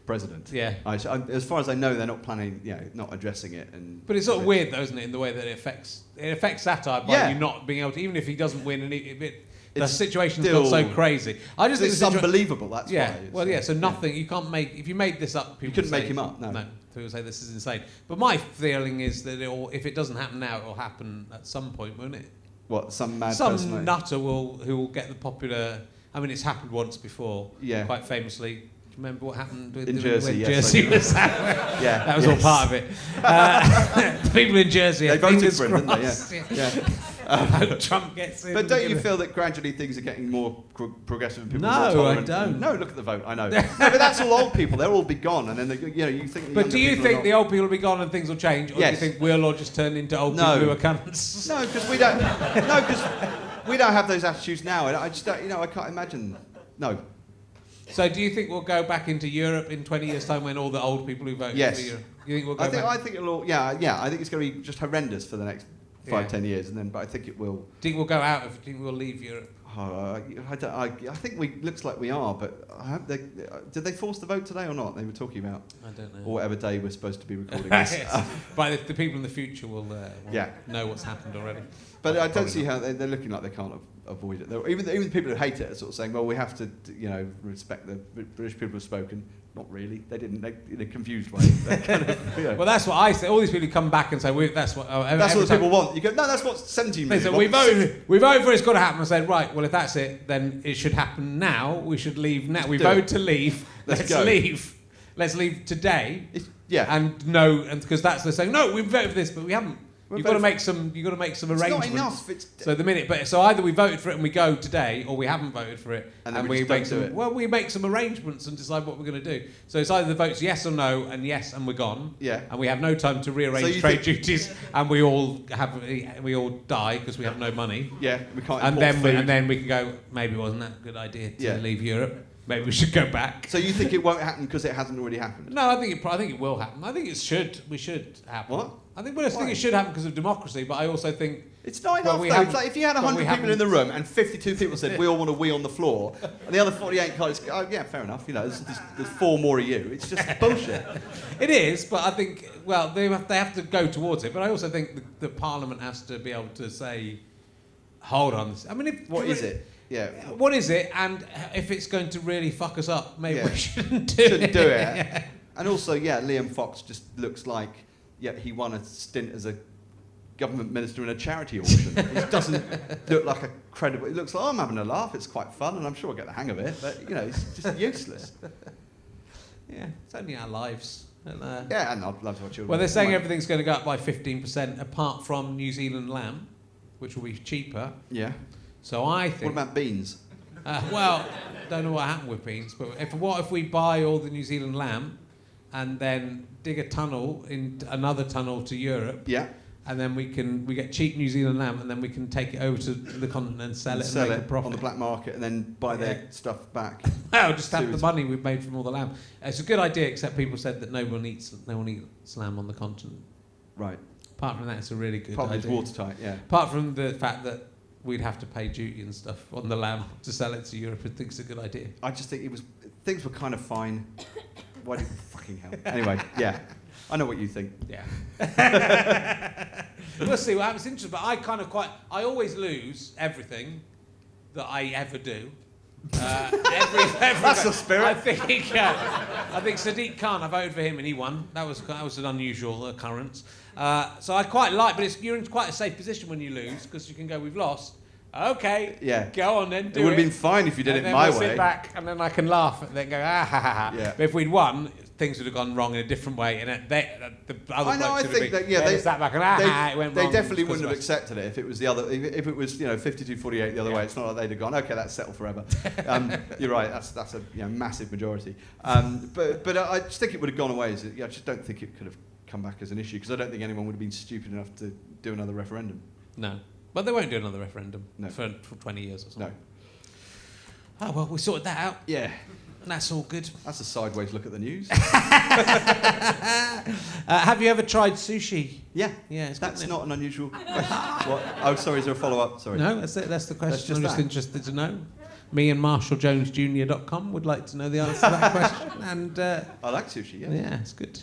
president. Yeah. As far as I know, they're not planning, not addressing it. But it's sort of weird, though, isn't it, in the way that it affects satire by you not being able to, even if he doesn't win, and the situation's got so crazy. I just think it's unbelievable. That's why. Well, so nothing. You can't make. If you made this up, people you couldn't make him up. No. People say this is insane. But my feeling is that if it doesn't happen now, it will happen at some point, won't it? What? Some nutter who will get the popular. I mean, it's happened once before. Yeah. Quite famously. Do you remember what happened in Jersey? When Jersey was that? Yeah. That was all part of it. The people in Jersey. They voted for him, didn't they? Yeah. Trump gets in. But don't you feel that gradually things are getting more progressive and people are more tolerant? No, I don't. No, look at the vote. I know. No, but that's all old people. They'll all be gone, and then you think. But do you think the old people will be gone and things will change, or do you think we'll all just turn into old people who are cunts? No, because we don't. No, because we don't have those attitudes now. I just don't. I can't imagine. No. So do you think we'll go back into Europe in 20 years' time when all the old people who voted for Europe? You think we'll go back? I think it'll all. Yeah. I think it's going to be just horrendous for the next 5-10 years, and then. But I think it will. Do you think we'll go out? Do you think we'll leave Europe? I think looks like we are, but did they force the vote today or not? They were talking about. I don't know. Or whatever day we're supposed to be recording this. But the people in the future will know what's happened already. But I don't see how they're looking like they can't avoid it. Even the people who hate it are sort of saying, well, we have to respect the British people who've spoken. Not really. They didn't. In a confused way. Well, that's what I say. All these people who come back and say, that's what people want. You go, no, that's what 17 million want. We voted for it's got to happen. I said, right, well, if that's it, then it should happen now. We should leave now. We voted to leave. Let's leave. Let's leave today. And because they're saying, no, we voted for this, but we haven't. You've got to make some arrangements. It's not enough. So either we voted for it and we go today, or we haven't voted for it and we make some. Well, we make some arrangements and decide what we're going to do. So it's either the votes yes or no, and yes, and we're gone. Yeah. And we have no time to rearrange trade duties, and we all die because we have no money. Yeah, we can't. And then we can go. Maybe it wasn't that a good idea to leave Europe. Maybe we should go back. So you think it won't happen because it hasn't already happened? No, I think it will happen. I think it should. We should happen. What? I think it should happen because of democracy, but I also think it's not enough. It's like if you had 100 people in the room and 52 people said we all want to wee on the floor, and the other 48 can't. Yeah, fair enough. There's 4 more of you. It's just bullshit. It is, but I think they have to go towards it. But I also think the Parliament has to be able to say, hold on. I mean, what is it? Yeah. What is it? And if it's going to really fuck us up, maybe we shouldn't do it. And also, Liam Fox just looks like he won a stint as a government minister in a charity auction. It doesn't look like a credible. It looks like I'm having a laugh. It's quite fun, and I'm sure I'll get the hang of it. But it's just useless. Yeah, it's only our lives. And I'd love to watch it. Well, they're saying everything's going to go up by 15%, apart from New Zealand lamb, which will be cheaper. Yeah. So I think. What about beans? Don't know what happened with beans, but if we buy all the New Zealand lamb, and then dig a tunnel in another tunnel to Europe. Yeah. And then we get cheap New Zealand lamb, and then we can take it over to the continent and sell it and make a profit on the black market, and then buy their stuff back. Well, just have the money we've made from all the lamb. It's a good idea, except people said that no one eats lamb on the continent. Right. Apart from that, it's a really good Probably idea. It's watertight, yeah. Apart from the fact that we'd have to pay duty and stuff on the lamb to sell it to Europe, I think it's a good idea. I just think things were kind of fine. Why did fucking hell? Anyway, I know what you think. Yeah. We'll see what happens. It's interesting, but I always lose everything that I ever do. That's the spirit. I think Sadiq Khan, I voted for him and he won. That was an unusual occurrence. So I quite like, but you're in quite a safe position when you lose, because you can go, we've lost. Okay, go on then, do it. It would have been fine if you did it my way. Sit back and then I can laugh and then go, ah ha ha ha. Yeah. But if we'd won, things would have gone wrong in a different way, and the other I know. I think that they sat back and it went they wrong. They definitely wouldn't have accepted it if it was the other. If it was 52-48 the other way. It's not like they'd have gone. Okay, that's settled forever. You're right. That's a massive majority. But I just think it would have gone away. I just don't think it could have come back as an issue because I don't think anyone would have been stupid enough to do another referendum. No, but they won't do another referendum for 20 years or something. No. Oh well, we sorted that out. Yeah. That's all good. That's a sideways look at the news. Have you ever tried sushi? Yeah. Yeah, that's not an unusual question. What? Oh, sorry, is there a follow-up? Sorry. No, that's it. That's the question. I'm just that. interested to know. Me and MarshallJonesJr.com would like to know the answer to that question. And I like sushi, yeah. Yeah, it's good.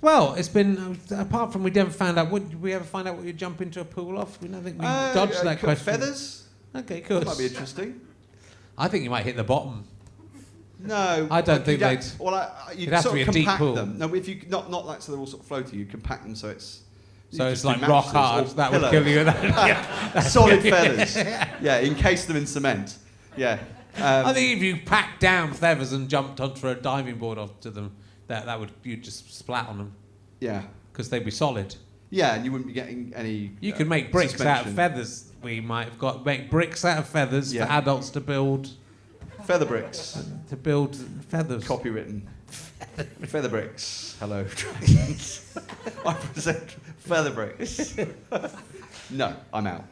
Well, it's been, apart from we never found out, did we ever find out what you jump into a pool off? I think we dodged that question. Feathers? Okay, cool. That might be interesting. I think you might hit the bottom. No, I don't think they'd. Well, you have sort to be of a deep compact pool. them. No, if you not like so they're all sort of floaty, you compact them so it's. So it's like rock hard. That would kill you. Solid feathers. Yeah, encase them in cement. Yeah. I think if you packed down feathers and jumped onto a diving board onto them, you'd just splat on them. Yeah. Because they'd be solid. Yeah, and you wouldn't be getting any. You could make bricks out of feathers. We might have make bricks out of feathers for adults to build. Feather bricks. To build feathers. Copywritten. Feather bricks. Hello, dragons. I present feather bricks. No, I'm out.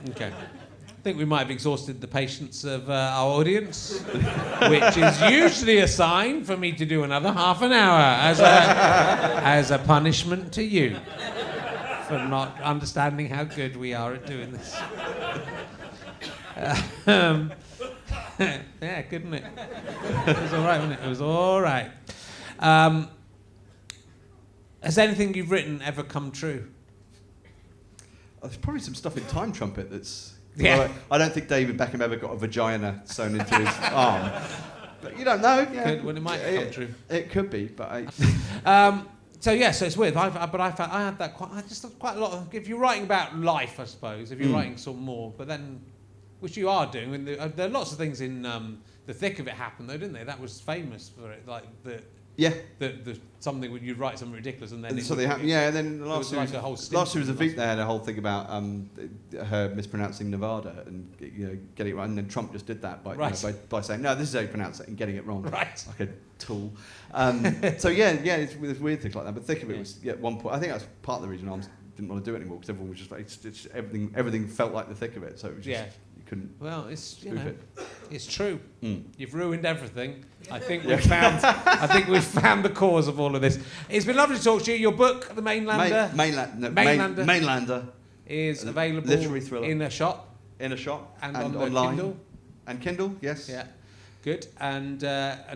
Okay. I think we might have exhausted the patience of our audience, which is usually a sign for me to do another half an hour as a punishment to you for not understanding how good we are at doing this. Yeah, good, isn't it? It was all right, wasn't it? It was all right. Has anything you've written ever come true? There's probably some stuff in Time Trumpet that's... Yeah. Well, I don't think David Beckham ever got a vagina sewn into his arm. But you don't know. Yeah. Well, it might come true. It could be, but so it's weird. I found I had that quite a lot of. If you're writing about life, I suppose, if you're writing some more, but then, which you are doing, and there are lots of things in the thick of it happened though, didn't they? That was famous for it, like the something when you write something ridiculous and then something happened. Yeah, and then last year was a Veep. They had a whole thing about her mispronouncing Nevada and getting it right, and then Trump just did that by saying no, this is how you pronounce it, and getting it wrong, right? Like a tool. So it's weird things like that. But thick of it was at one point. I think that's part of the reason I didn't want to do it anymore because everyone was just like everything felt like the thick of it. So it was just, you couldn't. Well, it's true. Mm. You've ruined everything. I think we've found the cause of all of this. It's been lovely to talk to you. Your book, The Mainlander, Mainlander, is available literary thriller in a shop, and on online, Kindle. And Kindle, yes. Yeah, good. And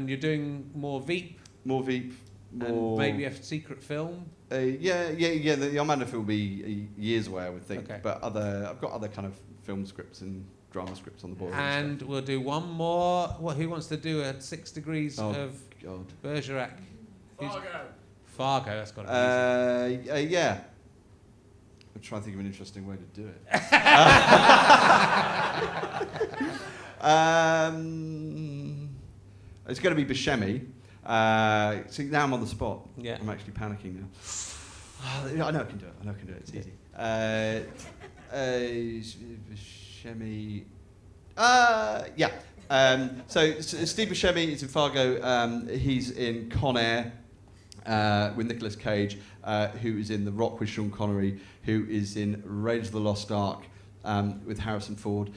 you're doing more Veep. More Veep. And maybe a secret film. The Amanda film will be years away, I would think. Okay. But I've got other kind of film scripts and drama scripts on the board. And we'll do one more. Who wants to do a 6 Degrees of Bergerac? Fargo. That's got to be easy. Yeah. I'm trying to think of an interesting way to do it. It's going to be Buscemi. See, now I'm on the spot. Yeah. I'm actually panicking now. I know I can do it. It's easy. Buscemi. So Steve Buscemi is in Fargo. He's in Con Air with Nicolas Cage, who is in The Rock with Sean Connery, who is in Raiders of the Lost Ark with Harrison Ford,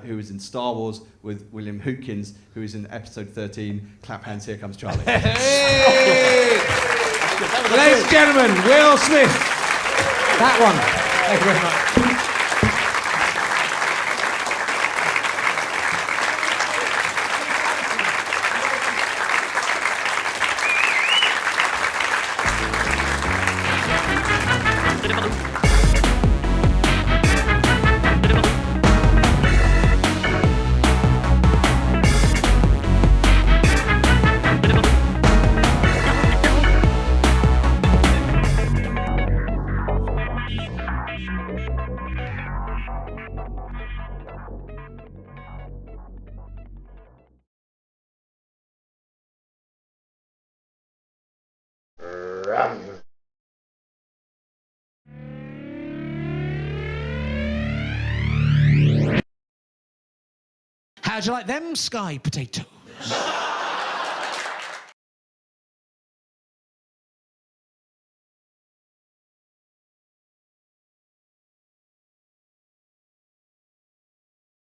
who is in Star Wars with William Hootkins, who is in Episode 13, Clap Hands, Here Comes Charlie. Hey! Ladies and gentlemen, Will Smith. That one. Thank you very much. Thank you. How'd you like them sky potatoes?